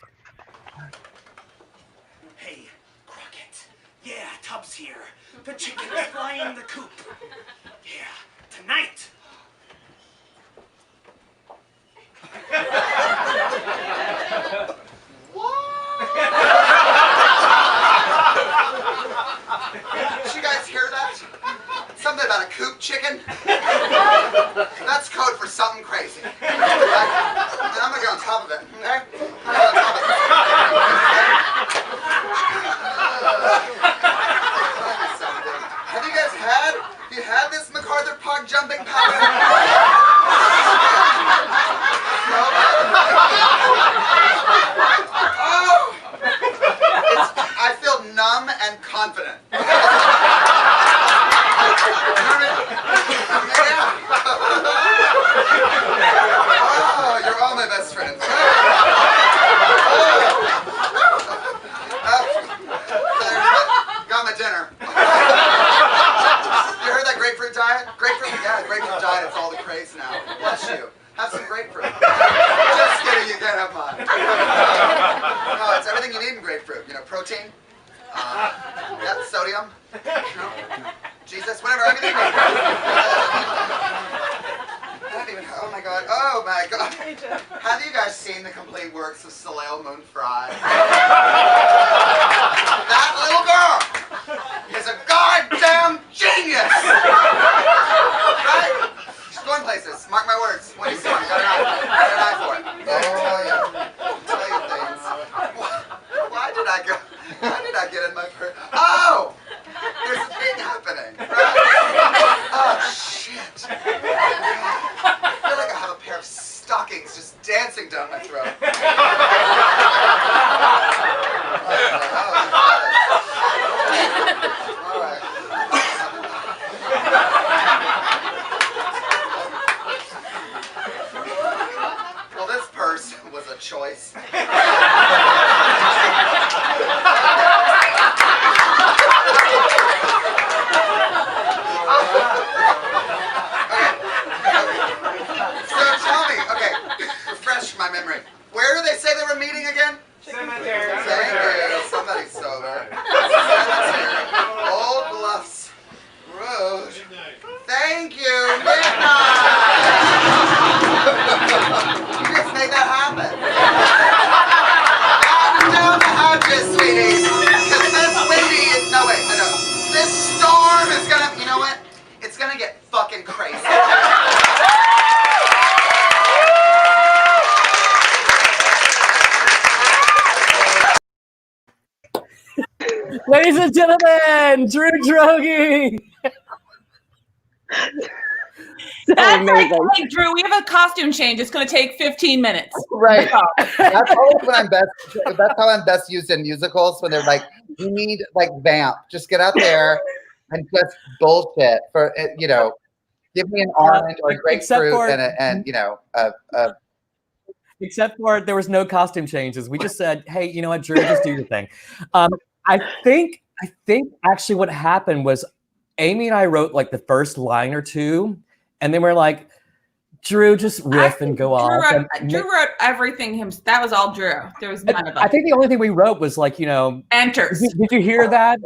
Hey, Crockett. Yeah, Tubbs here. The chicken is flying the coop. Yeah. chicken? That's code for something crazy. And I'm gonna get on top of it. Okay? I'm gonna get on top of it. Have you had this MacArthur Park jumping powder? Oh! I feel numb and confident. Oh, you're all my best friends. Got my dinner. You heard that grapefruit diet? Grapefruit diet, it's all the craze now. Bless you. Have some grapefruit. Just kidding, you can't have mine. No, it's everything you need in grapefruit. You know, protein, sodium, Jesus, whatever, everything you need. Oh my God. Have you guys seen the complete works of Soleil Moon Frye? That little girl is a goddamn genius! Right? She's going places. Mark my words. When you see one, got an eye for it. Oh, yeah. I'll tell you things. Why did I get in my purse? Oh! There's a thing happening. Right? Oh, shit. I feel like I have a pair of stockings just dancing down my throat. All right. Well, this purse was a choice. Refresh my memory. Where do they say they were meeting again? Cemetery. Thank you. Somebody's sober. Cemetery. Old Bluffs Road. Thank you. Midnight. You just made that happen. Down the hatches, sweeties. Because this windy is... No, wait. No. This storm is gonna... You know what? It's gonna get fucking crazy. Ladies and gentlemen, Drew Droege. That's like, hey, Drew, we have a costume change. It's going to take 15 minutes. Right. That's always when that's how I'm best used in musicals, when they're like, you need like vamp. Just get out there and just bullshit for it, you know. Give me an orange or a grapefruit and you know, Except for there was no costume changes. We just said, hey, you know what, Drew, just do your thing. I think actually what happened was Amy and I wrote like the first line or two, and then we're like, Drew, just riff and go off. Drew wrote everything. That was all Drew. There was none of us. I think the only thing we wrote was like, you know, enters. Did you hear that?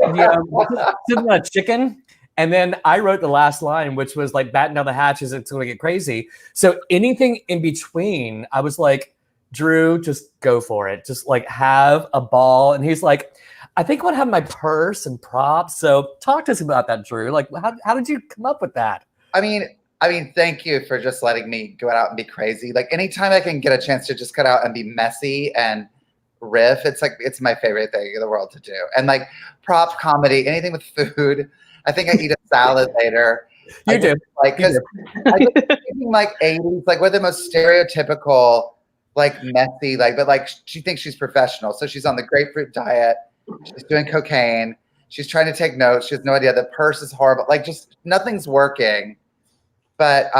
Something about chicken. And then I wrote the last line, which was like, batten down the hatches, it's going to get crazy. So anything in between, I was like, Drew, just go for it. Just like have a ball. And he's like, I think I want to have my purse and props. So talk to us about that, Drew. Like, how did you come up with that? I mean, thank you for just letting me go out and be crazy. Like anytime I can get a chance to just cut out and be messy and riff, it's my favorite thing in the world to do. And like prop comedy, anything with food. I think I eat a salad later. You do. Like, because I was thinking like 80s, like we're the most stereotypical, like messy, like, but like she thinks she's professional. So she's on the grapefruit diet. She's doing cocaine. She's trying to take notes. She has no idea. The purse is horrible. Like just nothing's working. But,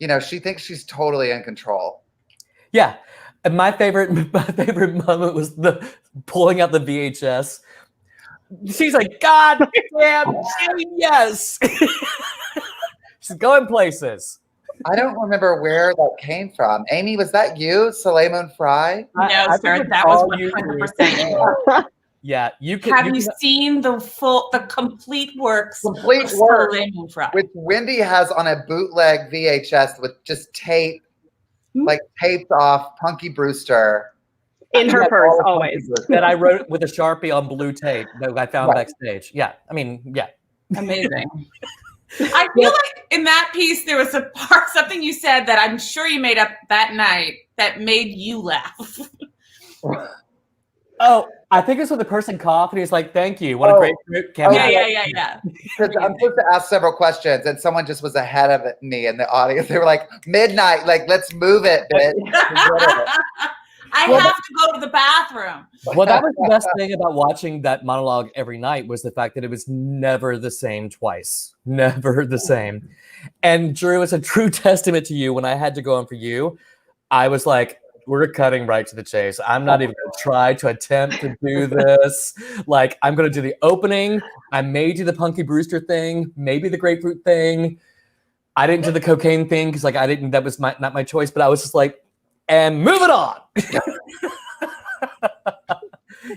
you know, she thinks she's totally in control. Yeah. And my favorite moment was the pulling out the VHS. She's like, God damn, yes. She's going places. I don't remember where that came from. Amy, was that you, Soleil Moon Frye? No, sir, that was 100%. Yeah, you can. Have you seen the complete works? Complete work, which Wendy has on a bootleg VHS with just tape, like taped off Punky Brewster. In her purse, always. That I wrote with a Sharpie on blue tape that I found backstage. Yeah, I mean, yeah. Amazing. I feel like in that piece there was a part, something you said that I'm sure you made up that night that made you laugh. Oh, I think it's when the person coughed and he's like, "Thank you. What a great group." Yeah. Because I'm supposed to ask several questions, and someone just was ahead of me in the audience. They were like, "Midnight, like let's move it, bitch." I have to go to the bathroom. Well, that was the best thing about watching that monologue every night was the fact that it was never the same twice. Never the same. And Drew, it's a true testament to you. When I had to go on for you, I was like, we're cutting right to the chase. I'm not even going to try to attempt to do this. Like, I'm going to do the opening. I may do the Punky Brewster thing, maybe the grapefruit thing. I didn't do the cocaine thing because, like, I didn't. That was not my choice. But I was just like, and move it on.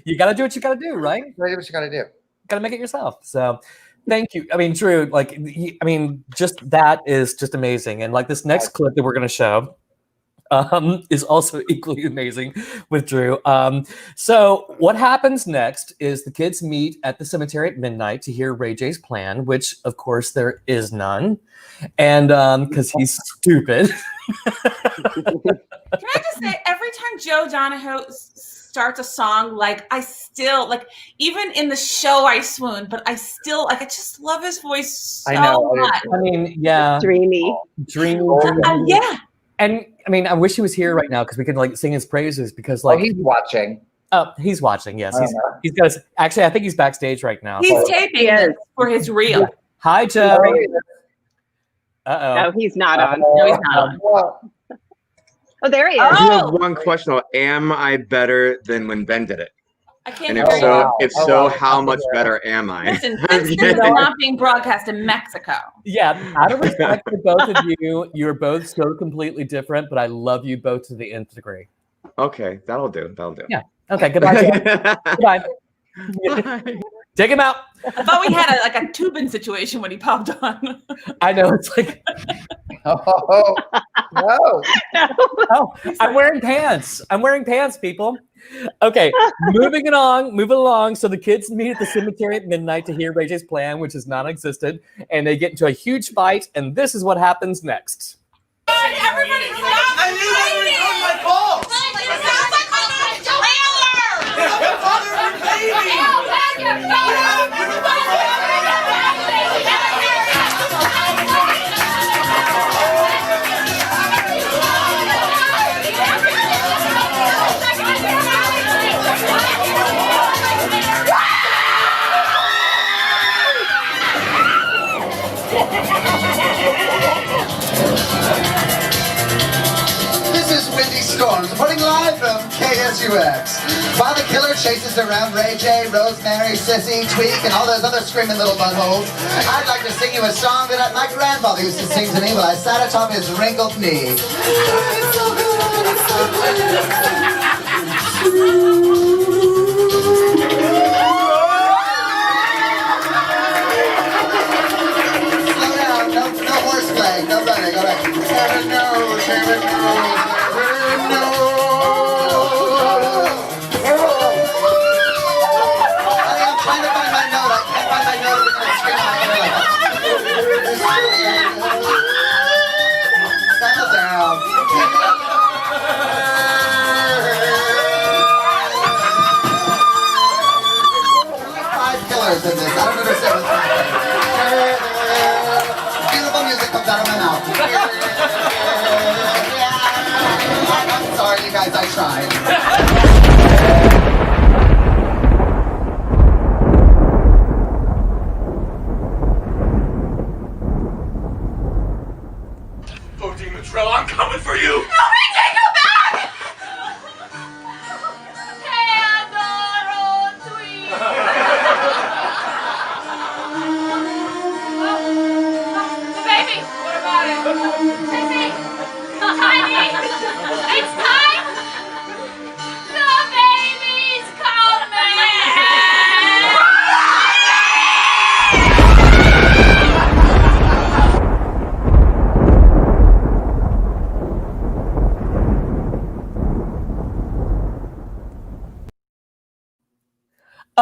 You got to do what you got to do, right? Do what you got to do. Got to make it yourself. So, thank you. I mean, Drew. Like, just that is just amazing. And like this next clip that we're going to show. Is also equally amazing with Drew. So what happens next is the kids meet at the cemetery at midnight to hear Ray J's plan, which of course there is none. And because he's stupid. Can I just say, every time Joe Donahoe starts a song, like I still like, even in the show I swoon, but I still like, I just love his voice so much. I mean, yeah. Dreamy. Yeah. And I mean, I wish he was here right now because we could like sing his praises because like he's watching. Oh, he's watching. Yes, he's got. Actually, I think he's backstage right now. He's taping it for his reel. Hi, Joe. Uh-oh. No, he's not on. No, he's not on. Oh, there he is. I do have one question though. Am I better than when Ben did it? I can't And hear if you. so, how much better am I? Listen, this is not being broadcast in Mexico. Yeah, out of respect for both of you, you're both so completely different, but I love you both to the nth degree. Okay, that'll do. That'll do. Yeah. Okay. Goodbye. Joe. Goodbye. Take him out. I thought we had a Tubin situation when he popped on. I know, it's like, oh no. Oh, I'm wearing pants. I'm wearing pants, people. Okay, moving along. So the kids meet at the cemetery at midnight to hear Ray J's plan, which is non-existent, and they get into a huge fight, and this is what happens next. Everybody stop! I knew that would become my fault! It sounds like my trailer! I'm the father of your baby! This is Windy Storms, reporting live from KSUX. While the killer chases around Ray J, Rosemary, Sissy, Tweak, and all those other screaming little buttholes, I'd like to sing you a song that my grandfather used to sing to me while I sat atop his wrinkled knee. Slow down, no horseplay, no running, all right. Heaven knows, heaven knows, heaven knows. Honey, I'm trying to find my note. I can't find my note. I'm gonna scream my head like settle down. Five killers in this. I don't understand what's happening. Beautiful music comes out of my mouth. I'm sorry, you guys. I tried. Bodine Latrell, I'm coming for you! No, Ray J, go back! The baby! What about it? Sissy! Honey! It's time! The baby's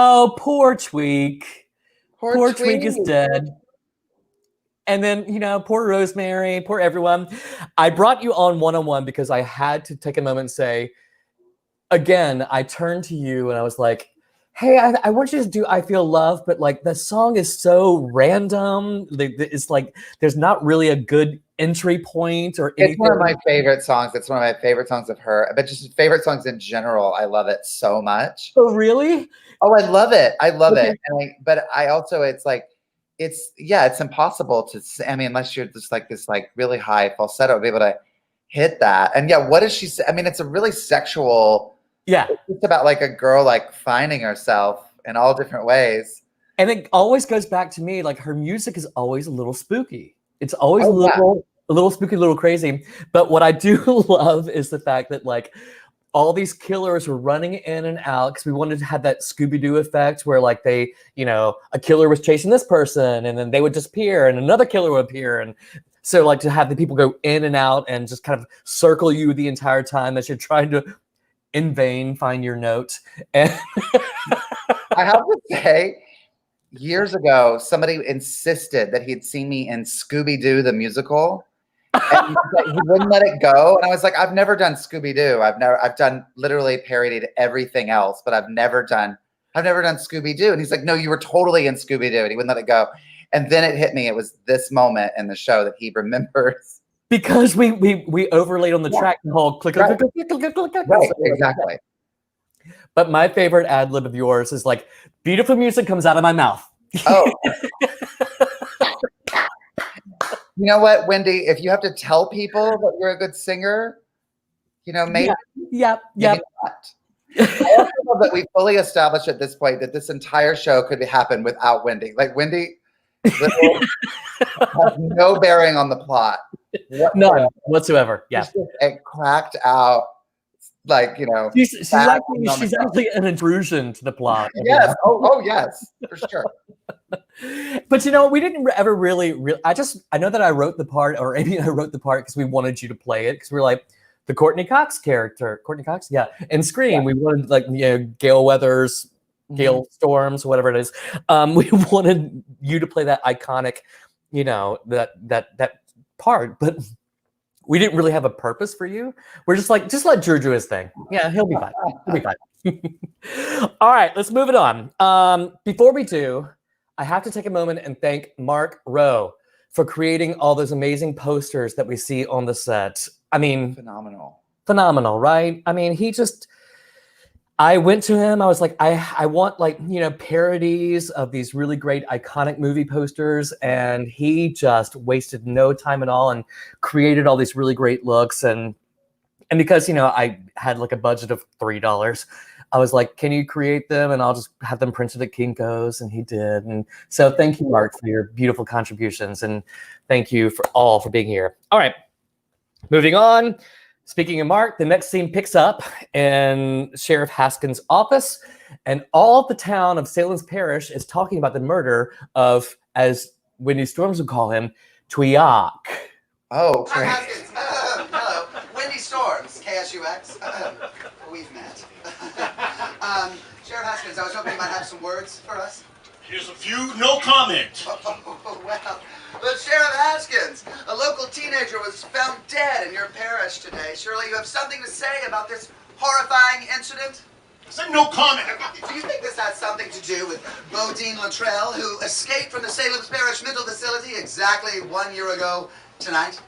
Oh, poor Tweak. Poor Tweak Tweak. is dead. And then, poor Rosemary, poor everyone. I brought you on one-on-one because I had to take a moment and say, again, I turned to you and I was like, hey, I want you to do I Feel Love, but like the song is so random. It's like there's not really a good entry point or anything. It's one of my favorite songs. It's one of my favorite songs of her, but just favorite songs in general. I love it so much. Oh, really? Oh, I love it. I love it. But I also, it's like, it's impossible to, unless you're just like this, like really high falsetto, to be able to hit that. And yeah, what does she say? It's a really sexual. Yeah. It's about like a girl like finding herself in all different ways. And it always goes back to me, like her music is always a little spooky. It's always a little spooky, a little crazy. But what I do love is the fact that like all these killers were running in and out because we wanted to have that Scooby-Doo effect where like they, a killer was chasing this person and then they would disappear and another killer would appear. And so like to have the people go in and out and just kind of circle you the entire time as you're trying to in vain find your note. And I have to say, years ago, somebody insisted that he'd seen me in Scooby-Doo the musical. And he wouldn't let it go. And I was like, I've never done Scooby-Doo. I've done literally parodied everything else, but I've never done Scooby-Doo. And he's like, no, you were totally in Scooby-Doo. And he wouldn't let it go. And then it hit me. It was this moment in the show that he remembers. Because we overlaid on the track the whole click, click, click, click, click, click, click. Right, exactly. But my favorite ad lib of yours is like, beautiful music comes out of my mouth. Oh. You know what, Wendy? If you have to tell people that you're a good singer, maybe. Yep. Maybe not. I also love that we fully established at this point that this entire show could happen without Wendy. Like Wendy has no bearing on the plot. None whatsoever. Yeah. It cracked out, like, She's actually an intrusion to the plot. Yes. Oh, yes, for sure. But we didn't ever really. I know that I wrote the part, or Amy and I wrote the part because we wanted you to play it because we were like the Courtney Cox character. Courtney Cox, yeah. And Scream, we wanted like Gale Weathers, Gale Storms, whatever it is. We wanted you to play that iconic, that part, but we didn't really have a purpose for you. We're just like, just let Drew do his thing. Yeah, he'll be fine. He'll be fine. All right, let's move it on. Before we do, I have to take a moment and thank Mark Rowe for creating all those amazing posters that we see on the set. Phenomenal, right? I went to him. I was like, I want parodies of these really great iconic movie posters. And he just wasted no time at all and created all these really great looks. And because, I had like a budget of $3, I was like, can you create them? And I'll just have them printed at Kinko's. And he did. And so thank you, Mark, for your beautiful contributions. And thank you for being here. All right, moving on. Speaking of Mark, the next scene picks up in Sheriff Haskins' office, and all the town of Salem's Parish is talking about the murder of, as Wendy Storms would call him, Tweak. Oh, Sheriff Haskins. Hello. Wendy Storms, KSUX. We've met. Sheriff Haskins, I was hoping you might have some words for us. Here's a few, no comment. Well, but Sheriff Haskins, a local teenager was found dead in your parish today. Surely you have something to say about this horrifying incident? I said no comment. Do you think this has something to do with Bodine Luttrell, who escaped from the Salem's Parish mental facility exactly 1 year ago tonight?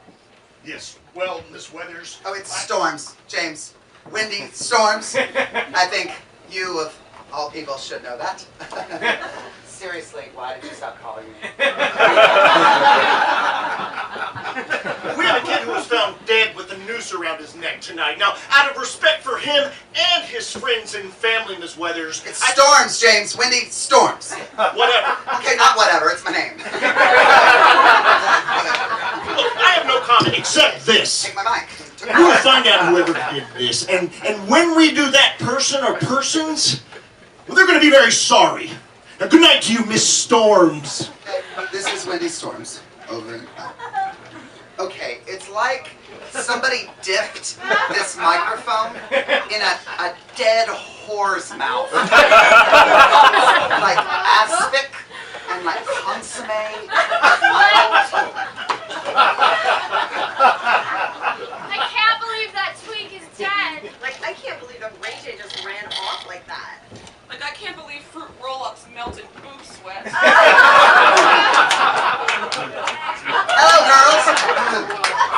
Yes. Well, Miss Weathers. Oh, it's Storms, James. Wendy Storms. I think you, of all people, should know that. Seriously, why did you stop calling me? We have a kid who was found dead with a noose around his neck tonight. Now, out of respect for him and his friends and family, Miss Weathers... It's Storms, James. Wendy Storms. Whatever. Okay, not whatever. It's my name. Look, I have no comment except this. Take my mic. We'll find out whoever did this. And when we do that person or persons, well, they're going to be very sorry. Now, good night to you, Miss Storms. Okay, this is Wendy Storms. Over and out. Okay, it's like somebody dipped this microphone in a dead whore's mouth. Like aspic and like consomme. I can't believe that tweak is dead. Like, I can't believe that Ray J just ran off like that. Like, I can't believe Fruit Roll-Ups melted boob sweat. Hello, girls.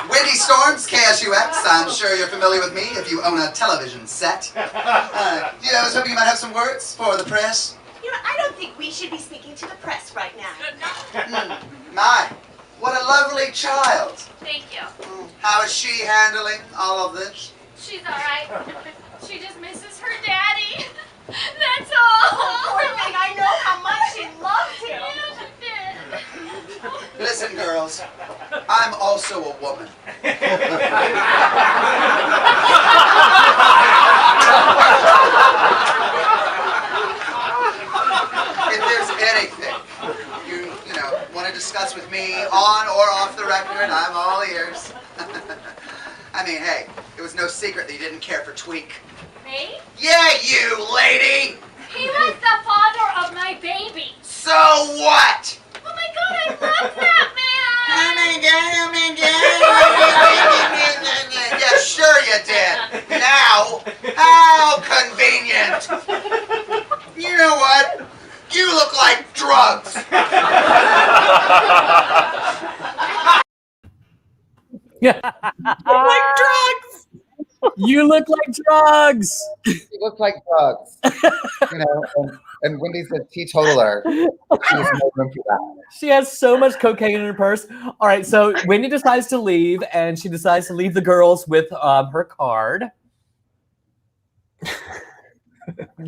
Wendy Storms, KSUX. I'm sure you're familiar with me if you own a television set. I was hoping you might have some words for the press. You know, I don't think we should be speaking to the press right now. My, what a lovely child. Thank you. How is she handling all of this? She's all right. She just misses her daddy. That's all. Oh, poor thing. I know how much she loved him. Yeah, she did. Listen, girls, I'm also a woman. If there's anything you want to discuss with me on or off the record, I'm all ears. I mean, hey, it was no secret that you didn't care for Tweak. Me? Yeah, you lady! He was the father of my baby. So what? Oh my god, I love that man! Oh my god. Yeah, sure you did. Now, how convenient. You know what? You look like drugs. Like drugs. You look like drugs. You look like drugs. And Wendy's a teetotaler. She has no room for that. She has so much cocaine in her purse. All right, so Wendy decides to leave, and she decides to leave the girls with her card.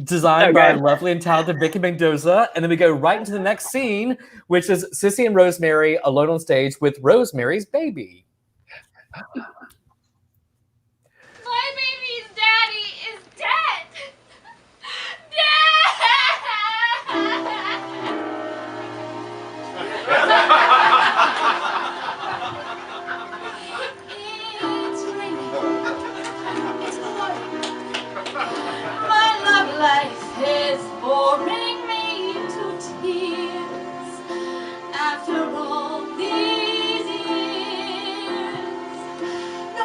Designed by lovely and talented Vicky Mendoza. And then we go right into the next scene, which is Sissy and Rosemary alone on stage with Rosemary's baby. My baby's daddy is dead. It's raining. It's hard. My love life is boring me to tears. After all these years, no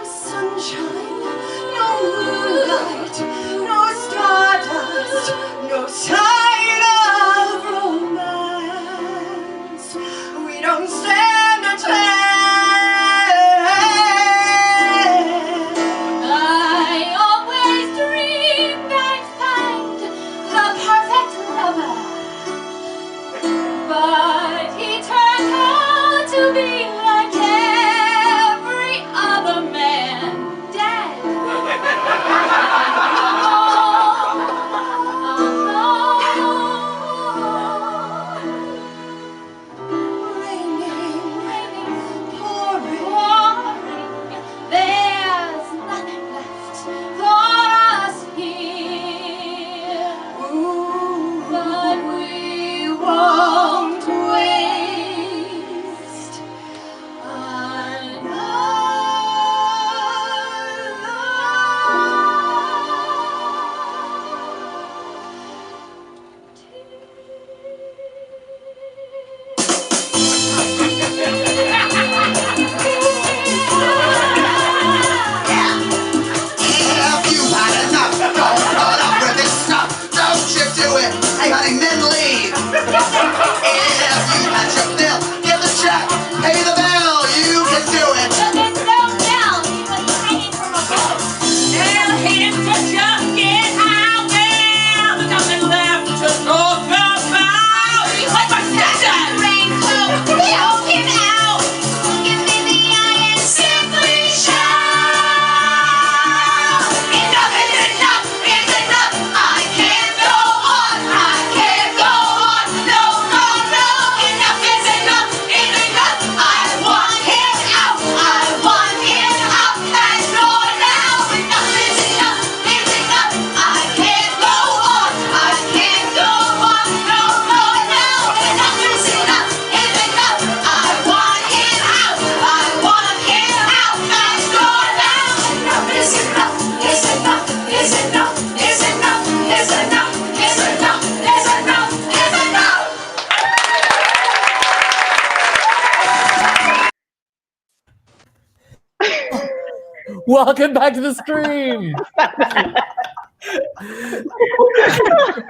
Welcome back to the stream.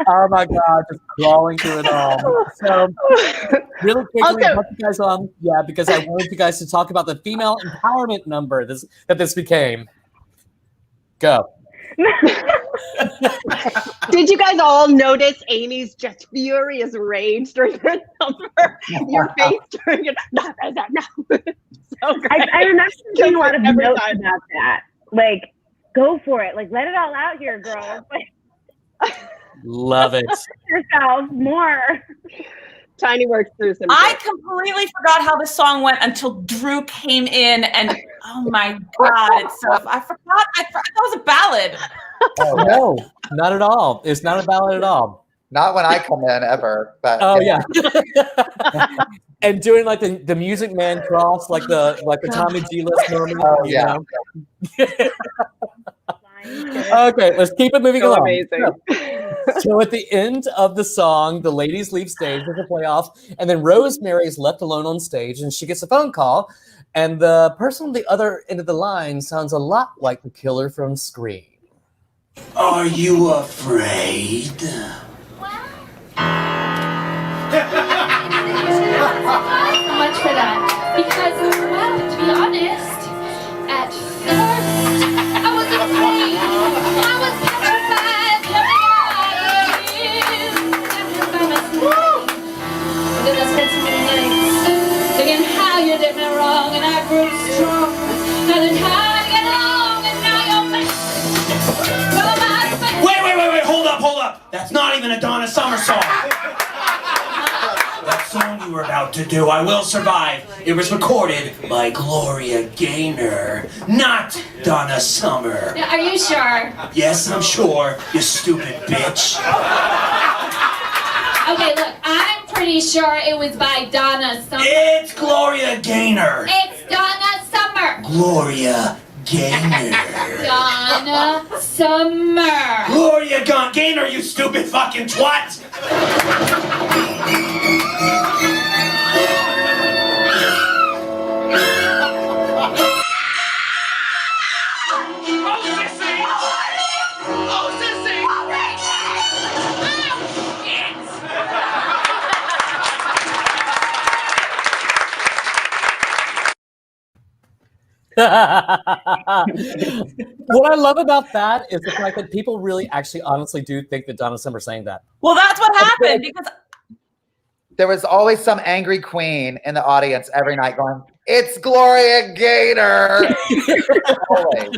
Oh my God, just crawling through it all. So, really quickly, I put you guys on, because I wanted you guys to talk about the female empowerment number that this became. Go. Did you guys all notice Amy's just furious rage during the number? Your face during it. No. So great. I remember seeing a lot of Every notes time. about that. Like, go for it. Like, let it all out here, girl. Like, Love it. yourself more. Tiny works through some. I completely forgot how the song went until Drew came in, and oh my God, it's so. I forgot that was a ballad. No, not at all. It's not a ballad at all. Not when I come in ever. But Oh yeah. And doing like the Music Man cross, like the Tommy G list moment. Oh, you yeah. know? Okay, let's keep it moving So along. amazing. So at the end of the song, the ladies leave stage with a playoff, and then Rosemary is left alone on stage, and she gets a phone call, and the person on the other end of the line sounds a lot like the killer from Scream. Are you afraid? So much for that. Because, well, to be honest, at first, I was afraid. I was petrified. But then I spent so many nights thinking how you did me wrong, and I grew strong. Now the time get long, and now you're back. Wait, hold up. That's not even a Donna Summer song. That song you were about to do, I Will Survive, it was recorded by Gloria Gaynor, not Donna Summer. Are you sure? Yes, I'm sure, you stupid bitch. Okay, look, I'm pretty sure it was by Donna Summer. It's Gloria Gaynor. It's Donna Summer. Gloria Gaynor. Donna Summer. Gloria Gaynor, you stupid fucking twat! What I love about that is the fact that people really actually honestly do think that Donna Summer sang that. Well, that's what happened because there was always some angry queen in the audience every night going, "It's Gloria Gaynor." Always.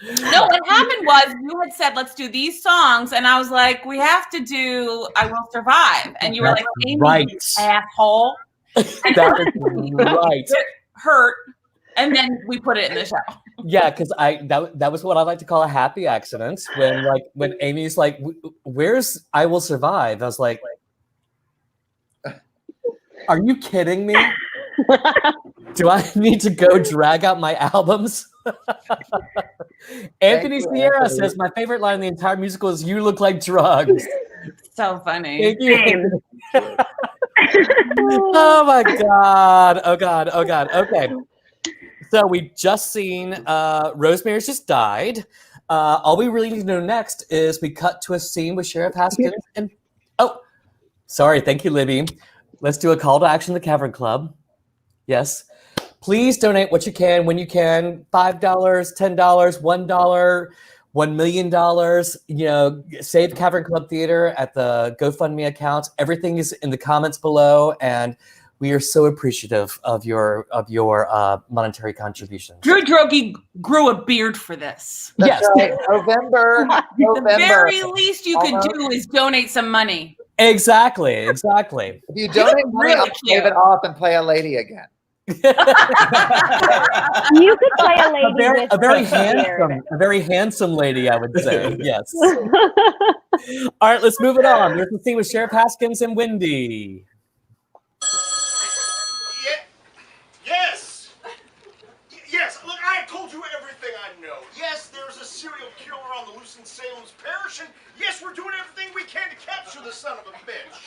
No, what happened was you had said, let's do these songs. And I was like, we have to do I Will Survive. And you were like, Amy, right. you asshole. That is right. It hurt. And then we put it in the show. Yeah, because that was what I like to call a happy accident. When Amy's like, "Where's I Will Survive?" I was like, "Are you kidding me? Do I need to go drag out my albums?" Anthony Sierra says my favorite line in the entire musical is "You look like drugs." So funny. Thank you. Oh my God. Oh God. Okay. So we just seen Rosemary's just died. All we really need to know next is we cut to a scene with Sheriff Haskins and sorry, thank you, Libby. Let's do a call to action to the Cavern Club. Yes. Please donate what you can when you can. $5, $10, $1, $1 million. Save Cavern Club Theater at the GoFundMe account. Everything is in the comments below, and we are so appreciative of your monetary contributions. Drew Droege grew a beard for this. Yes. Right. November. The very least you could do is donate some money. Exactly. If you donate money, I'll save it off and play a lady again. You could play a lady a very handsome lady, I would say. Yes. All right, let's move it on. Here's the scene with Sheriff Haskins and Wendy. Yes, look, I have told you everything I know. Yes, there's a serial killer on the loose in Salem's Parish, and yes, we're doing everything we can to capture the son of a bitch.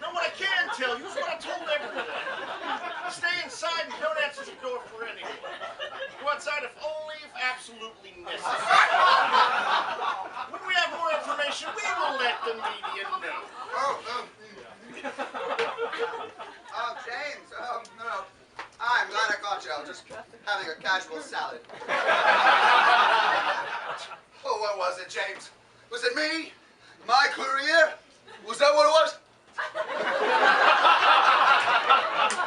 Now, what I can tell you is what I told everyone. Stay inside and don't answer the door for anyone. outside if only if absolutely necessary. When we have more information, we will let the media know. James, no. I'm glad I caught you. I was just having a casual salad. Oh, what was it, James? Was it me? My career? Was that what it was?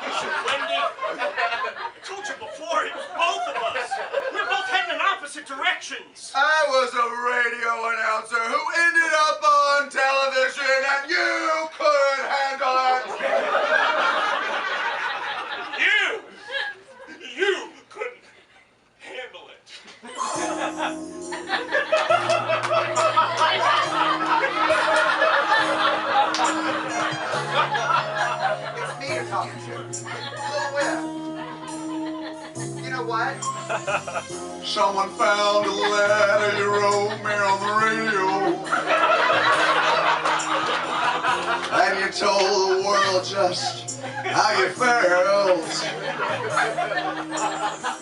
Listen, Wendy, I told you before, it was both of us. We were both heading in opposite directions. I was a radio announcer who ended up on television, and you couldn't handle it. You couldn't handle it. It's me you're talking to. Little Whip. You know what? Someone found a letter you wrote me on the radio. And you told the world just how you felt.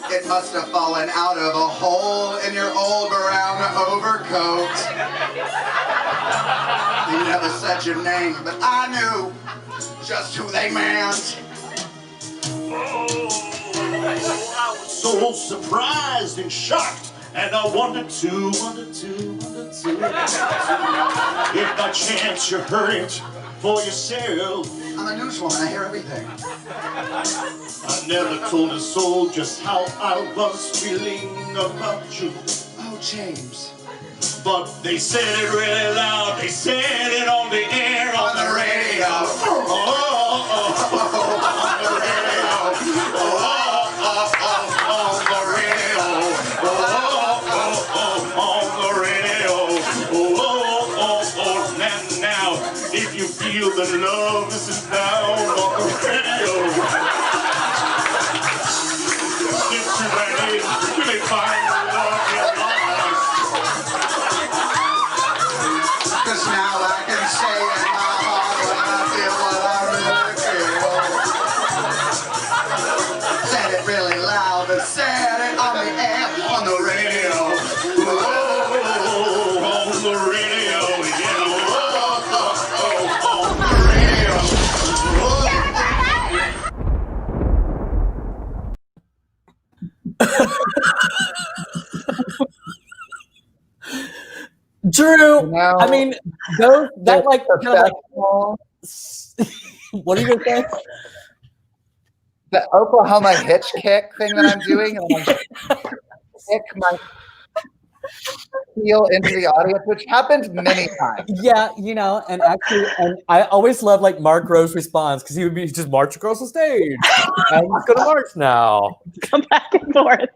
It must have fallen out of a hole in your old brown overcoat. You never said your name, but I knew just who they meant. I was so surprised and shocked, and I wanted to. If by chance you heard it for yourself. I'm a newswoman, I hear everything. I never told a soul just how I was feeling about you. Oh, James. But they said it really loud, they said it on the air, on the radio. On the radio. Now, if you feel that love is down on the radio, get to that age, really find the love in your life. 'Cause now I can say in my heart when I feel what I really feel. Said it really loud, but said it on the air, on the radio. On the radio, yeah. Drew, I mean, those that like kind of like. What are you gonna say? The Oklahoma hitch kick thing that I'm doing, and I kick my heel into the audience, which happens many times. Yeah, you know, and actually, and I always love like Mark Rose response because he would be just march across the stage. I'm just gonna march now. Come back and forth.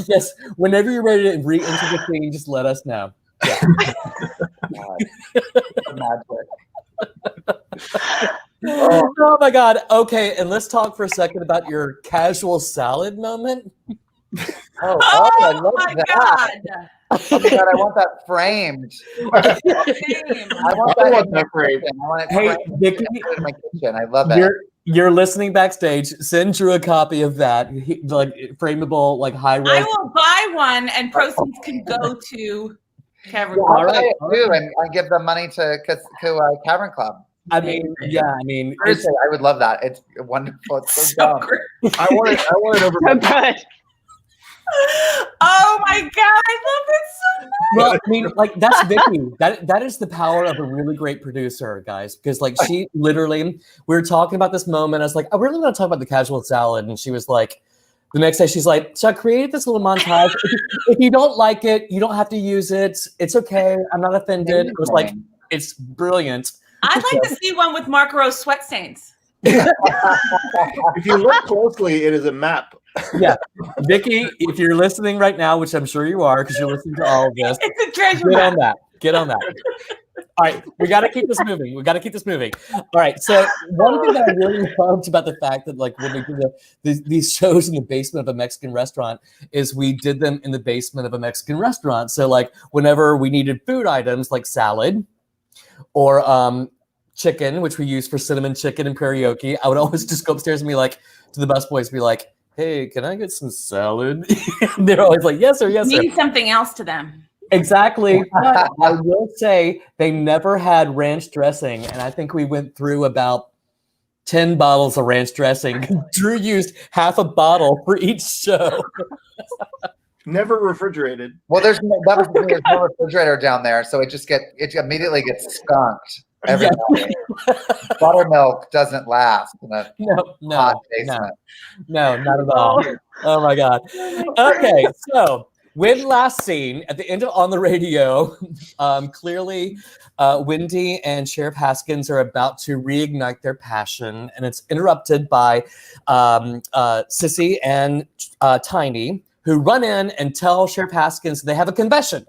Yes, whenever you're ready to re-enter the scene, just let us know. Yeah. Oh my God. Okay, and let's talk for a second about your casual salad moment. I love that. God. Oh my God, I want that framed. I want that framed. I want it Hey, framed Vicky, in my kitchen. I love it. You're listening backstage. Send Drew a copy of that, like frameable, like high res. I will buy one, and proceeds can go to Cavern Yeah, Club. I'll buy it too, and I give the money to Cavern Club. I mean, yeah, I mean, seriously, I would love that. It's wonderful. It's so dumb. I want it over. So good. Oh my God, I love it so much. Well, I mean, like that's Vicky. That is the power of a really great producer, guys. Because like she literally, we were talking about this moment. I was like, I really want to talk about the casual salad, and she was like, the next day she's like, so I created this little montage. If you don't like it, you don't have to use it. It's okay. I'm not offended. It was like, it's brilliant. I'd like to see one with Mark Rose sweat stains. If you look closely, it is a map. Yeah, Vicky, if you're listening right now, which I'm sure you are, because you're listening to all of this, It's a treasure get map. on that. Get on that. All right, we got to keep this moving. We got to keep this moving. All right. So one thing that I really loved about the fact that like when we do these shows in the basement of a Mexican restaurant is we did them in the basement of a Mexican restaurant. So like whenever we needed food items like salad or chicken, which we use for cinnamon chicken and karaoke, I would always just go upstairs and be like to the busboys, be like, hey, can I get some salad? They're always like, yes, sir, yes, sir. Means something else to them. Exactly. But I will say they never had ranch dressing, and I think we went through about 10 bottles of ranch dressing. Drew used half a bottle for each show. Never refrigerated. Well, there's no refrigerator down there, so it immediately gets skunked every night. Buttermilk doesn't last in a hot basement. No, not at all. Oh my God. Okay, so when last seen at the end of On the Radio, clearly Wendy and Sheriff Haskins are about to reignite their passion, and it's interrupted by Sissy and Tiny, who run in and tell Sheriff Haskins they have a confession.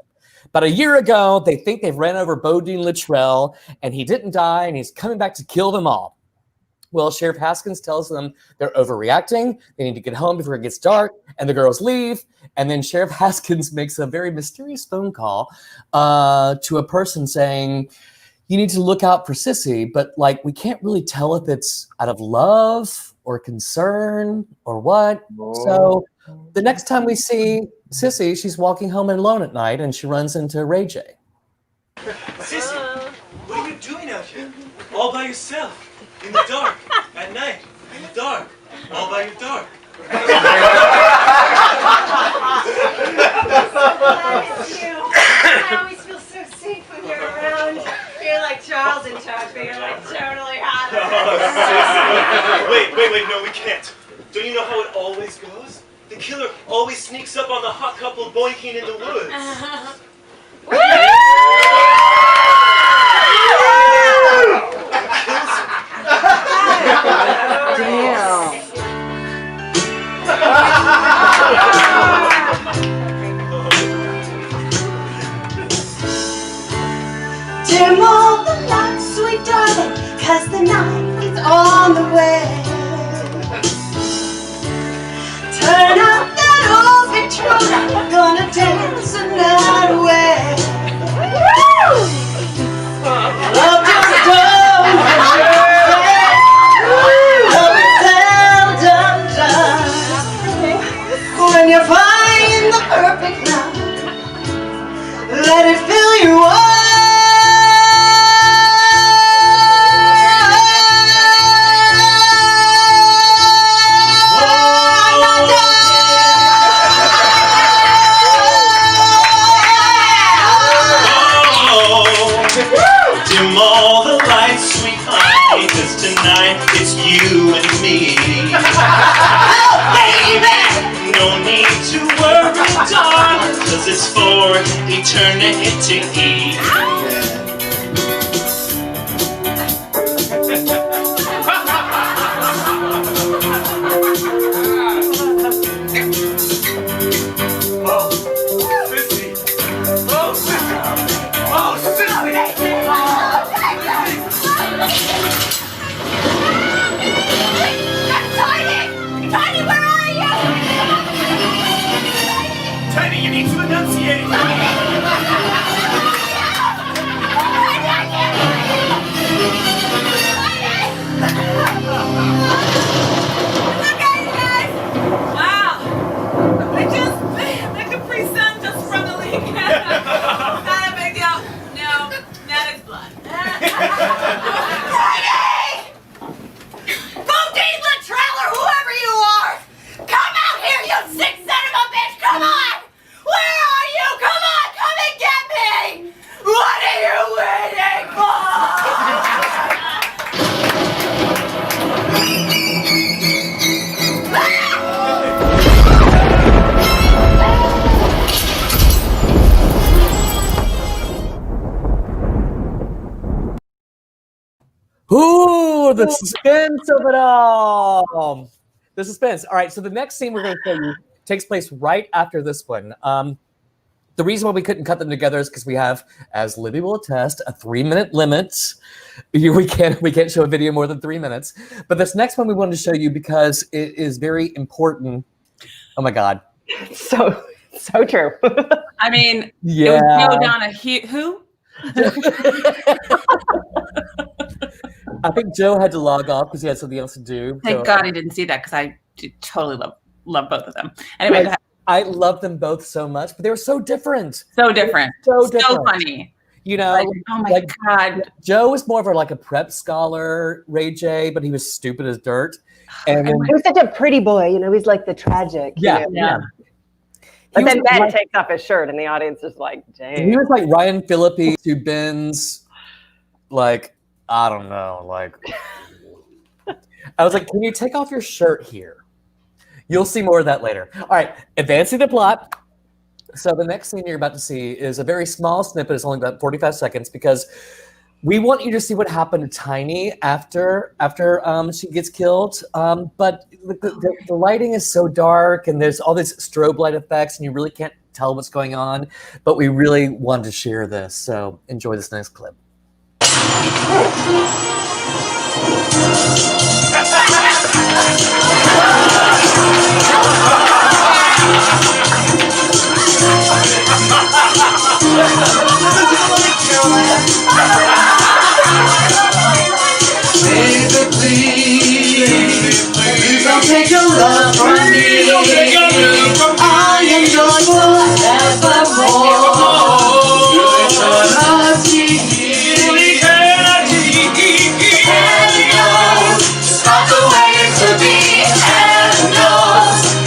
About a year ago, they think they've ran over Bodine Luttrell, and he didn't die, and he's coming back to kill them all. Well, Sheriff Haskins tells them they're overreacting. They need to get home before it gets dark, and the girls leave. And then Sheriff Haskins makes a very mysterious phone call to a person saying, you need to look out for Sissy, but like we can't really tell if it's out of love or concern or what. So the next time we see Sissy, she's walking home alone at night, and she runs into Ray J. Sissy, what are you doing out here? All by yourself, in the dark, at night, in the dark, all by your dark. I always feel so safe when you're around. You're like Charles in charge, but you're like totally hot. Wait, no, we can't. Don't you know how it always goes? The killer always sneaks up on the hot couple boinking in the woods. Dim all the lights, sweet darling, 'cause the night is on the way. Turn up that old Victrola, gonna dance the night away. Love just don't love is seldom done. When you find the perfect love, let it fill you up. Dim all the lights, sweetheart, 'cause tonight it's you and me. Baby, no need to worry, darling, 'cause it's for eternity. Tiny, where are you? Tiny, you need to enunciate. Wow. The Capri Sun just sprung a leak. Not a big deal. No, that is blood. Bodine Luttrell or whoever you are! Come out here, you sick son of a bitch! Come on! Where are you? Come on, come and get me! What are you waiting for? Ooh, the suspense of it all. The suspense. All right, so the next scene we're going to show you takes place right after this one. The reason why we couldn't cut them together is because we have, as Libby will attest, a 3-minute limit. We can't show a video more than 3 minutes. But this next one we wanted to show you because it is very important. Oh my God. So true. I mean, Yeah. it was Joe Donahue. Who? I think Joe had to log off because he had something else to do. Thank so- God he didn't see that because I totally love love both of them. Anyway, I love them both so much, but they were so different. So different. So different. So funny. You know, oh my God. Joe was more of like a prep scholar, Ray J, but he was stupid as dirt. And he was such a pretty boy, you know, he's like the tragic. Yeah, you know? yeah. But then Ben like, takes off his shirt and the audience is like, dang. He was like Ryan Phillippe to Ben's, like, I don't know, like, I was like, can you take off your shirt here? You'll see more of that later. All right, advancing the plot. So the next scene you're about to see is a very small snippet. It's only about 45 seconds because we want you to see what happened to Tiny after she gets killed. But the lighting is so dark and there's all these strobe light effects and you really can't tell what's going on. But we really wanted to share this. So enjoy this next clip. Baby, please don't take your love from me. I am yours forevermore. It's not the way it should be. And no,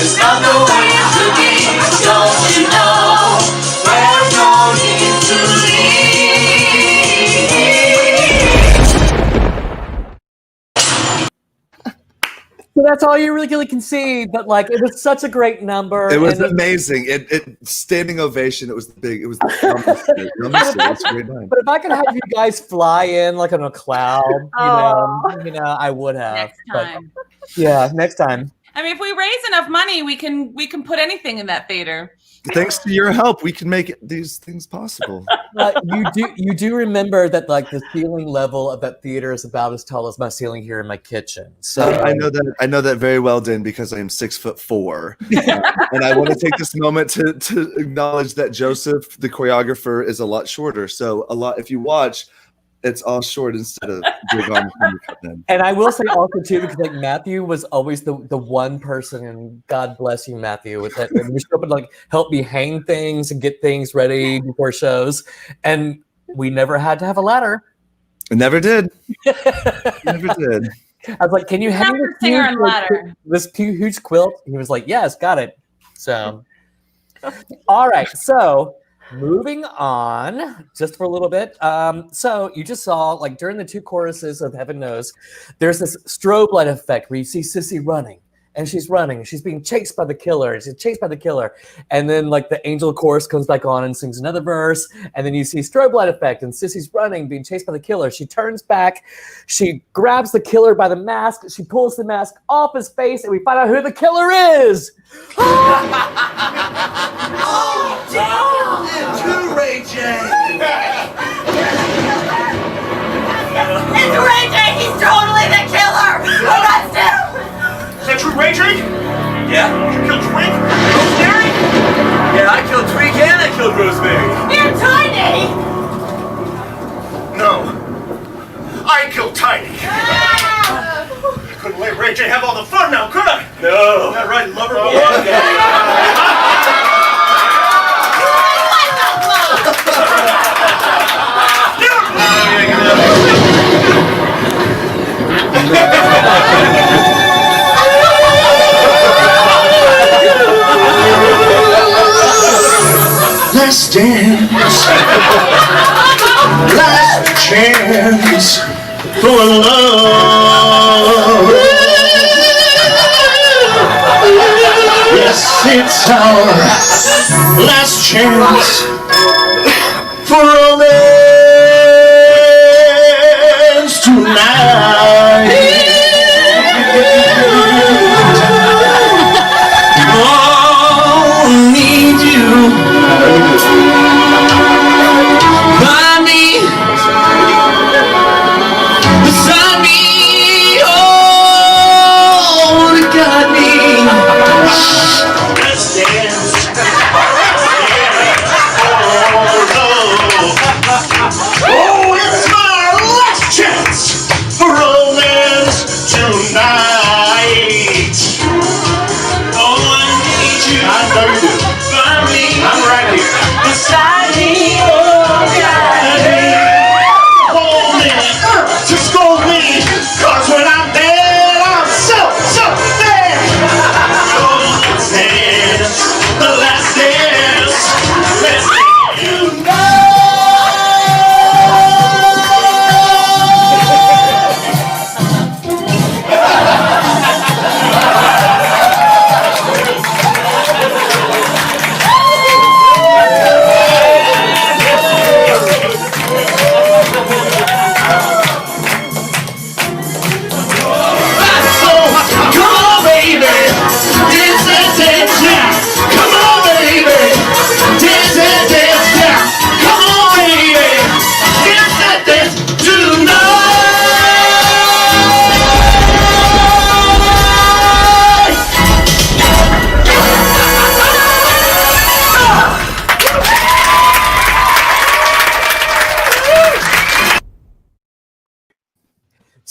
it's not the way it should be. Don't you know we're going to leave? So that's all you really can see, but like it was such a great number. It was and amazing. It standing ovation. It was big. It was the dumbest shit. Dumbest shit. It's a great night. But if I could have you guys fly in like on a cloud, you know, I would have. Next time. But, yeah, next time. I mean, if we raise enough money, we can put anything in that theater. Thanks to your help, we can make these things possible. You do remember that like the ceiling level of that theater is about as tall as my ceiling here in my kitchen. So I know that very well, Dan, because I am 6'4", and I want to take this moment to acknowledge that Joseph, the choreographer, is a lot shorter. So if you watch, it's all short instead of big arms when you come in. And I will say also too, because like Matthew was always the one person, and God bless you, Matthew, with that. And he show up and like help me hang things and get things ready before shows, and we never had to have a ladder. Never did. Never did. I was like, "Can you hang this huge quilt?" He was like, "Yes, got it." So, all right, so. Moving on, just for a little bit. So you just saw, like during the two choruses of Heaven Knows, there's this strobe light effect where you see Sissy running, and she's running, she's being chased by the killer, and then like the angel chorus comes back on and sings another verse, and then you see strobe light effect, and Sissy's running, being chased by the killer. She turns back, she grabs the killer by the mask, she pulls the mask off his face, and we find out who the killer is. Oh, damn! It's Ray J! It's Ray J! He's totally the killer! Arrest him! Is that true, Ray J? Yeah. You killed Twink? Rosemary? Yeah, I killed Twink and I killed Rosemary. You're Tiny! No. I killed Tiny. I couldn't let Ray J have all the fun now, could I? No. Isn't that right, lover boy? Last dance, last chance for love. Yes, it's our last chance for romance tonight. Oh, need you. By me, beside me, oh, you got me. Let's dance. Oh, no.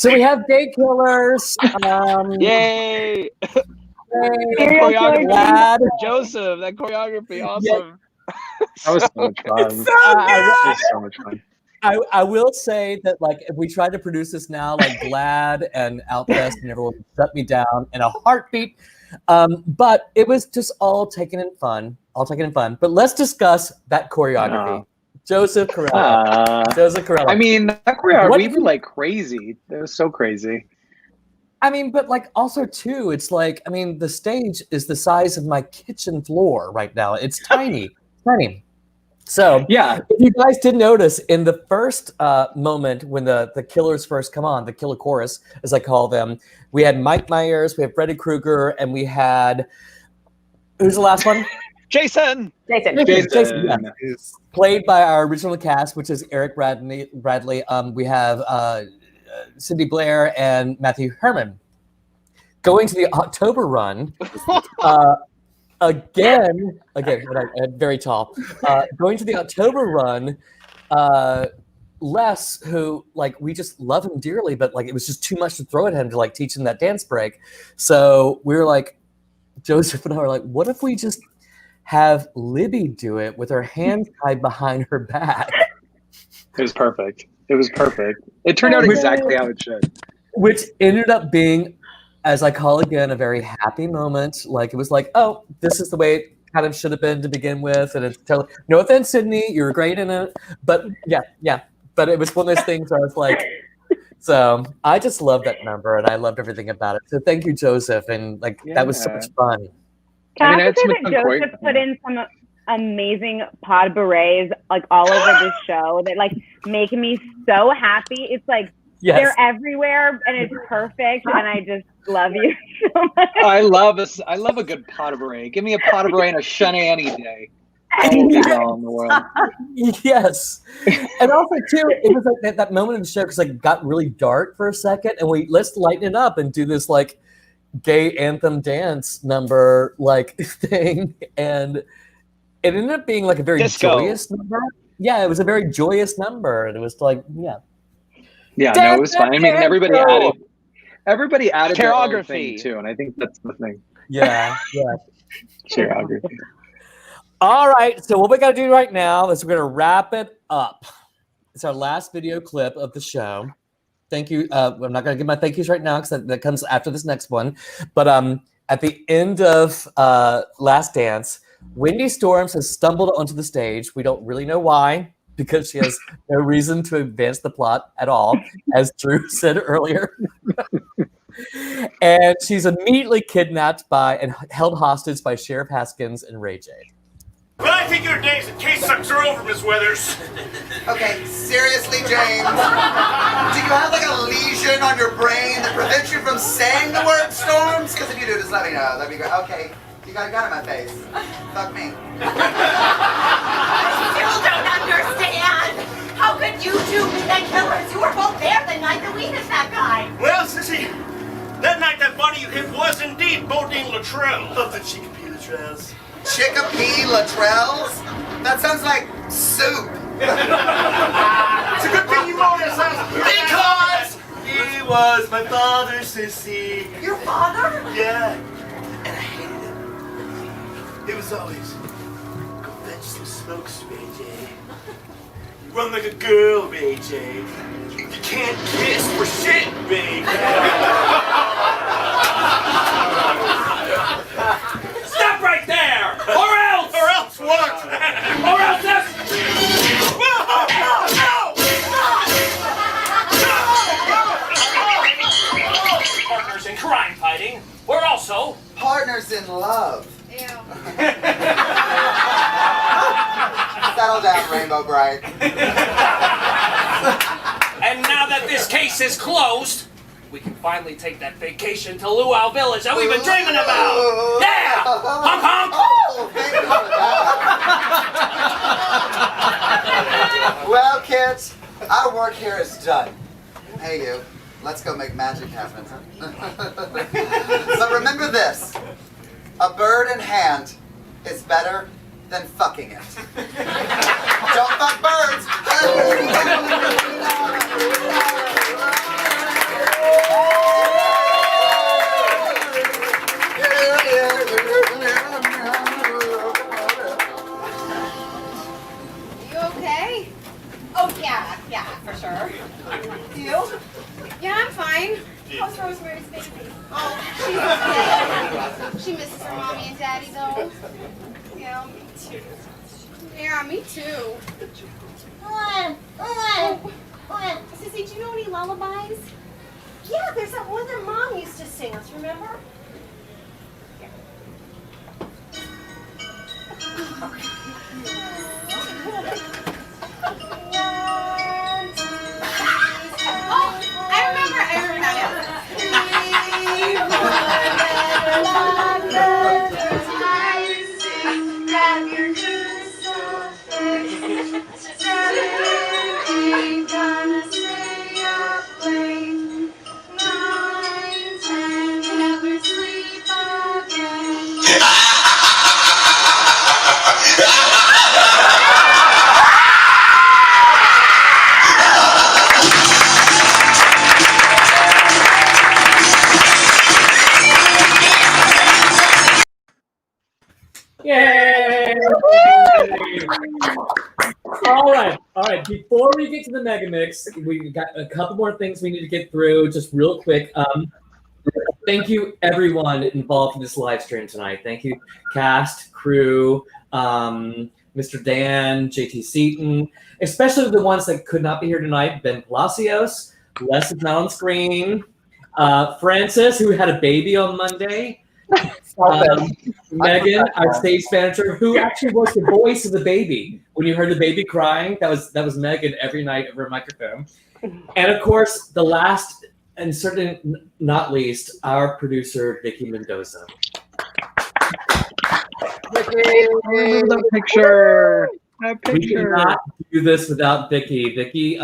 So we have day killers. Yay! Choreography. Lad. Joseph, that choreography, awesome. That was so much fun. So That was so much fun. I will say that, like, if we tried to produce this now, like Glad and Outfest and everyone would shut me down in a heartbeat. But it was just all taken in fun. But let's discuss that choreography. Joseph Corella. Joseph Corella. I mean, that choreography, we were like crazy. It was so crazy. I mean, but like also too, it's like, I mean, the stage is the size of my kitchen floor right now. It's tiny, tiny. So yeah, if you guys did notice in the first moment when the killers first come on, the killer chorus, as I call them, we had Mike Myers, we had Freddy Krueger, and we had, who's the last one? Jason. Jason, yeah. Played by our original cast, which is Eric Bradley. We have Cindy Blair and Matthew Herman. Going to the October run, again, very tall. Going to the October run, Les, who, like, we just love him dearly, but like it was just too much to throw at him to like teach him that dance break. So we were like, Joseph and I were like, what if we just have Libby do it with her hands tied behind her back? It was perfect. It turned out exactly how it should. Which ended up being, as I call again, a very happy moment. Like, it was like, oh, this is the way it kind of should have been to begin with. And it's totally, no offense, Sydney, you're great in it. But yeah. But it was one of those things where I was like, so I just love that number and I loved everything about it. So thank you, Joseph. And like, that was so much fun. Can I say that Joseph put in some amazing pod berets like all over this show that like make me so happy. It's like they're everywhere and it's perfect and I just love you so much. I love a good pot beret. Give me a pot beret and a shunny any day. All day long in the world. Yes. And also too, it was like that moment in the show because like got really dark for a second and let's lighten it up and do this like gay anthem dance number like thing, and it ended up being like a very joyous number. Yeah, it was a very joyous number, and it was like, no, it was fun. I mean, everybody added their own thing too, and I think that's the thing. Yeah. Choreography. All right, so what we got to do right now is we're going to wrap it up. It's our last video clip of the show. Thank you. I'm not going to give my thank yous right now because that comes after this next one. But at the end of Last Dance, Wendy Storms has stumbled onto the stage. We don't really know why, because she has no reason to advance the plot at all, as Drew said earlier. And she's immediately kidnapped by and held hostage by Sheriff Haskins and Ray J. Well, I think your days at K-Sucks are over, Miss Weathers. Okay, seriously, James? Do you have like a lesion on your brain that prevents you from saying the word storms? Because if you do, just let me know. That'd be great. Okay, you got a gun in my face. Fuck me. I still don't understand. How could you two be the killers? You were both there the night that we hit that guy. Well, Sissy, that night that body you hit was indeed Bodine Luttrell of the Chicopee Luttrells. Chicopee Luttrells? That sounds like soup. It's a good thing you noticed that. Because he was my father, Sissy. Your father? Yeah. And I hated him. It was always, go fetch some smokes, Ray J. You run like a girl, Ray J. You can't kiss for shit, Ray J. Stop right there! Or else! Or else what? Or else that's... Partners in crime fighting. We're also... partners in love. Settle down, Rainbow Bright. And now that this case is closed, we can finally take that vacation to Luau Village that we've been dreaming about. Yeah! Honk honk! Oh, thank you for that. Well, kids, our work here is done. Hey, you. Let's go make magic happen. But remember this. A bird in hand is better than fucking it. Don't fuck birds. You okay? Oh, yeah, for sure. You? Yeah, I'm fine. How's Rosemary's baby? Oh, she's okay. She misses her mommy and daddy, though. Yeah, me too. Yeah, me too. Sissy, do you know any lullabies? Yeah, there's that one that Mom used to sing us, remember? Oh, I remember. Yay! All right. Before we get to the Mega Mix, we got a couple more things we need to get through, just real quick. Thank you, everyone involved in this live stream tonight. Thank you, cast, crew, Mr. Dan, JT Seaton, especially the ones that could not be here tonight. Ben Palacios, Les is not on screen. Francis, who had a baby on Monday. Megan, our stage manager, who actually was the voice of the baby. When you heard the baby crying, that was Megan every night over a microphone. And of course, the last and certainly not least, our producer, Vicky Mendoza. The picture. That We picture. cannot do this without Vicky. Vicky,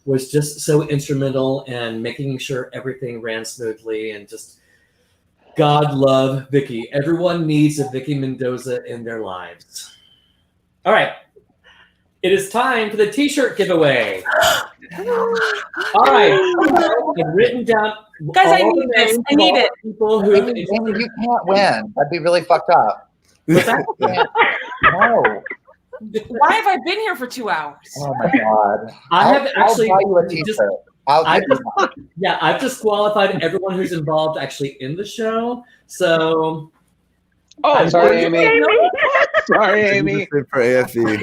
was just so instrumental in making sure everything ran smoothly, and just God love Vicky. Everyone needs a Vicky Mendoza in their lives. All right. It is time for the t-shirt giveaway. All right. I've written down. Guys, I need this. I need it. People who You can't win. That'd be really fucked up. No. Why have I been here for 2 hours? Oh my god. I'll buy you a t-shirt. I've disqualified everyone who's involved actually in the show. So. Oh, sorry, Amy. Sorry, Amy. For AFE.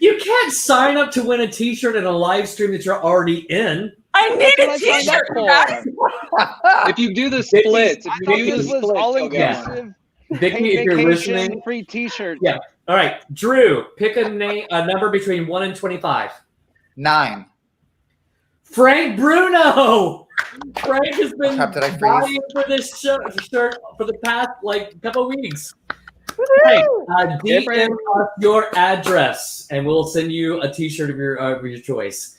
You can't sign up to win a t-shirt in a live stream that you're already in. I need a That's what I signed t-shirt. If you do the splits, if you do the splits, all inclusive. Vicky, if you're listening, free t-shirt. Yeah. All right, Drew, pick a number between 1 and 25. 9. Frank Bruno. Frank has been Crap, did I freeze? vying for this shirt for the past couple weeks. Hey, DM us your address, and we'll send you a t-shirt of your choice.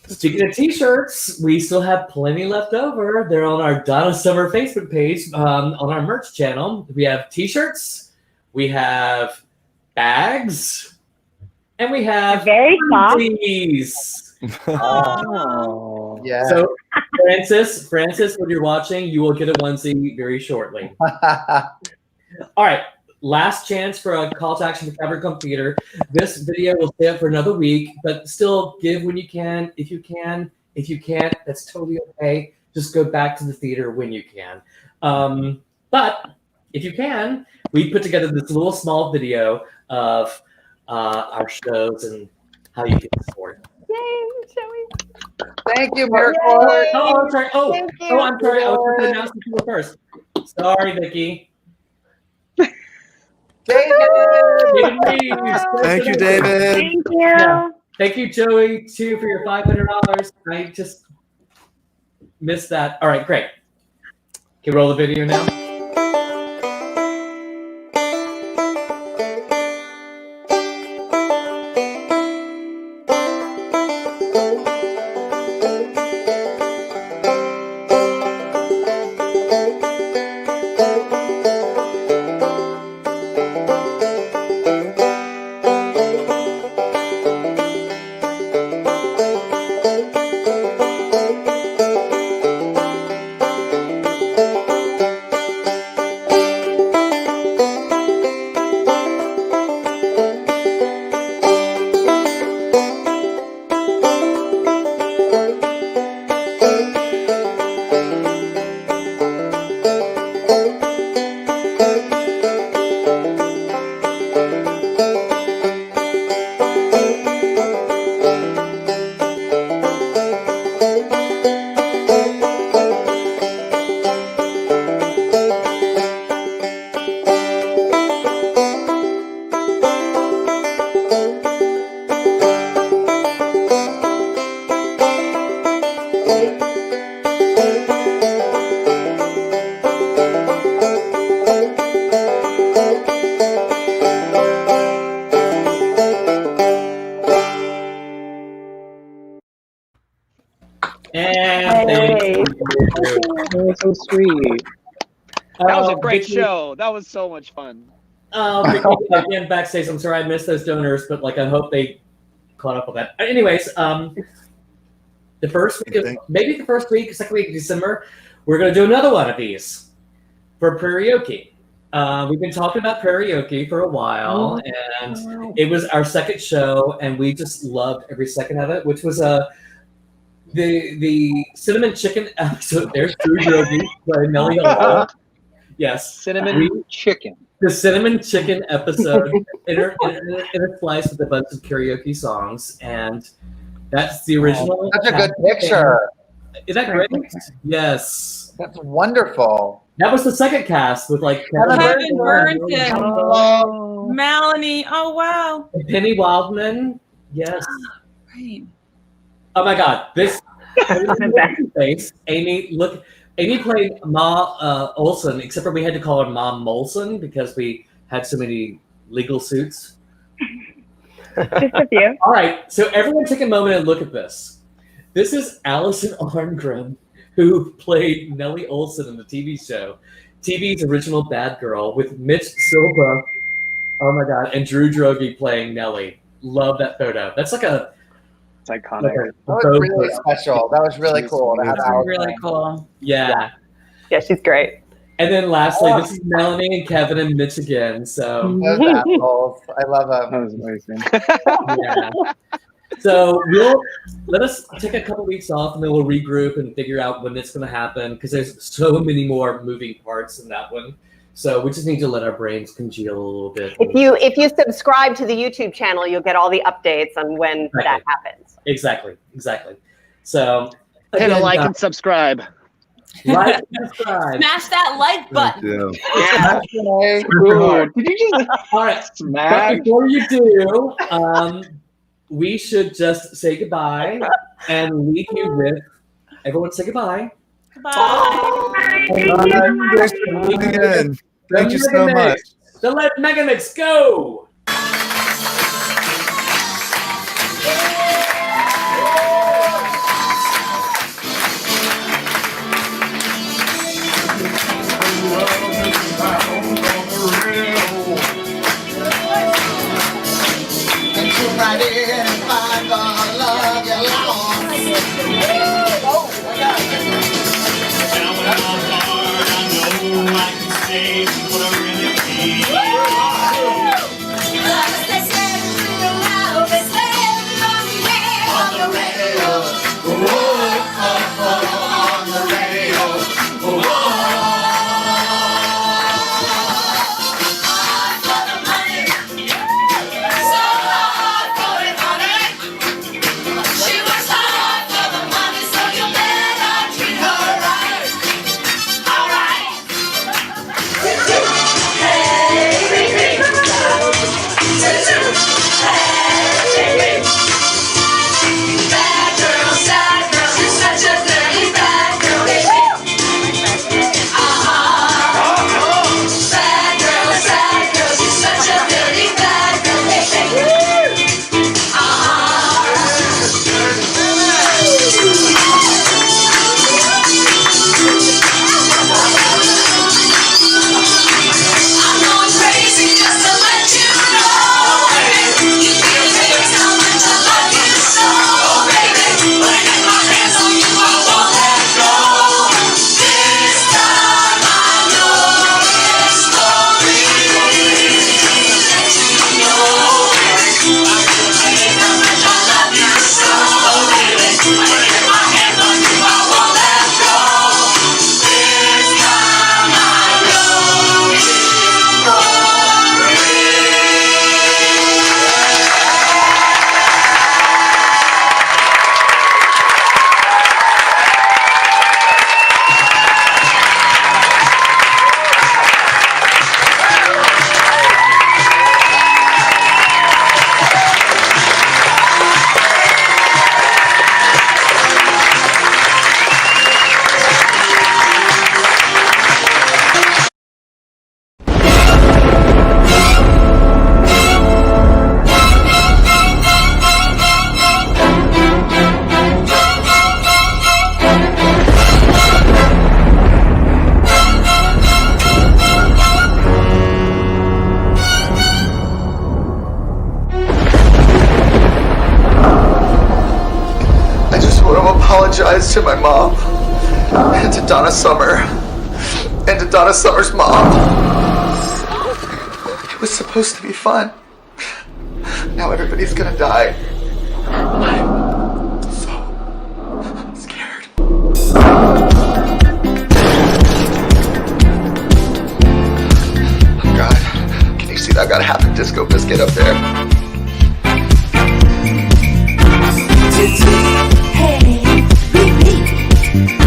Speaking of t-shirts, we still have plenty left over. They're on our Donna Summer Facebook page, on our merch channel. We have t-shirts, we have bags, and we have very onesies. Oh, yeah. So, Francis, when you're watching, you will get a onesie very shortly. All right. Last chance for a call to action for Cavern Club Theater. This video will stay up for another week, but still give when you can. If you can. If you can't, that's totally okay. Just go back to the theater when you can. But if you can, we put together this little small video of our shows and how you can support. Yay, Joey. Thank you, Miracle. Oh, I'm sorry. Thank you. I'm sorry. I was going to announce the people first. Sorry, Vicky. David! Thank you, David. Thank you. Yeah. Thank you, Joey, too, for your $500. I just missed that. All right, great. Can we roll the video now? That was so sweet. That was a great Vicky- show. That was so much fun. Vicky, again, backstage. I'm sorry I missed those donors, but like I hope they caught up with that. Anyways, the first week, maybe the first week, second week of December, we're gonna do another one of these for karaoke. We've been talking about karaoke for a while, and it was our second show, and we just loved every second of it, which was the cinnamon chicken episode. There's Drew Drogi playing Nelly Olson. Yes, Cinnamon chicken. The cinnamon chicken episode interspliced with a bunch of karaoke songs, and that's the original. Such a good picture. Is that great? Yes. That's wonderful. That was the second cast with like Kevin Burns and Melanie. Oh wow. and Penny Wildman. Yes. Right. Oh my God. This face. Amy, look. Amy played Ma Olson, except for we had to call her Mom Molson because we had so many legal suits. Just a few. All right, so everyone take a moment and look at this. This is Allison Arngrim, who played Nellie Olson in the TV show, TV's original Bad Girl, with Mitch Silva, oh my God, and Drew Drogi playing Nellie. Love that photo. That's like a... It's iconic. That was really special. That was really cool to have Allison. Really cool. Yeah. Yeah, she's great. And then lastly, this is Melanie and Kevin and Mitch again. So Those assholes. I love them. That was amazing. yeah. So let us take a couple weeks off, and then we'll regroup and figure out when it's going to happen, because there's so many more moving parts in that one. So we just need to let our brains congeal a little bit. If you subscribe to the YouTube channel, you'll get all the updates on when that happens. Exactly. So Hit a again, like and subscribe. like and subscribe. Smash that like button. Yeah. Ooh, did you just All right. But smash? before you do, we should just say goodbye and leave you with everyone say goodbye. Bye. Thanks for tuning in. Thank you so much. So let Mega Mix go. And jump right in and find the love you lost. Oh, I got it. Down in my heart, I know I can say what I really feel. apologize to my mom and to Donna Summer and to Donna Summer's mom. It was supposed to be fun. Now everybody's gonna die. I'm so scared. Oh God, can you see that? I got half a Disco Biscuit up there. Hey, repeat.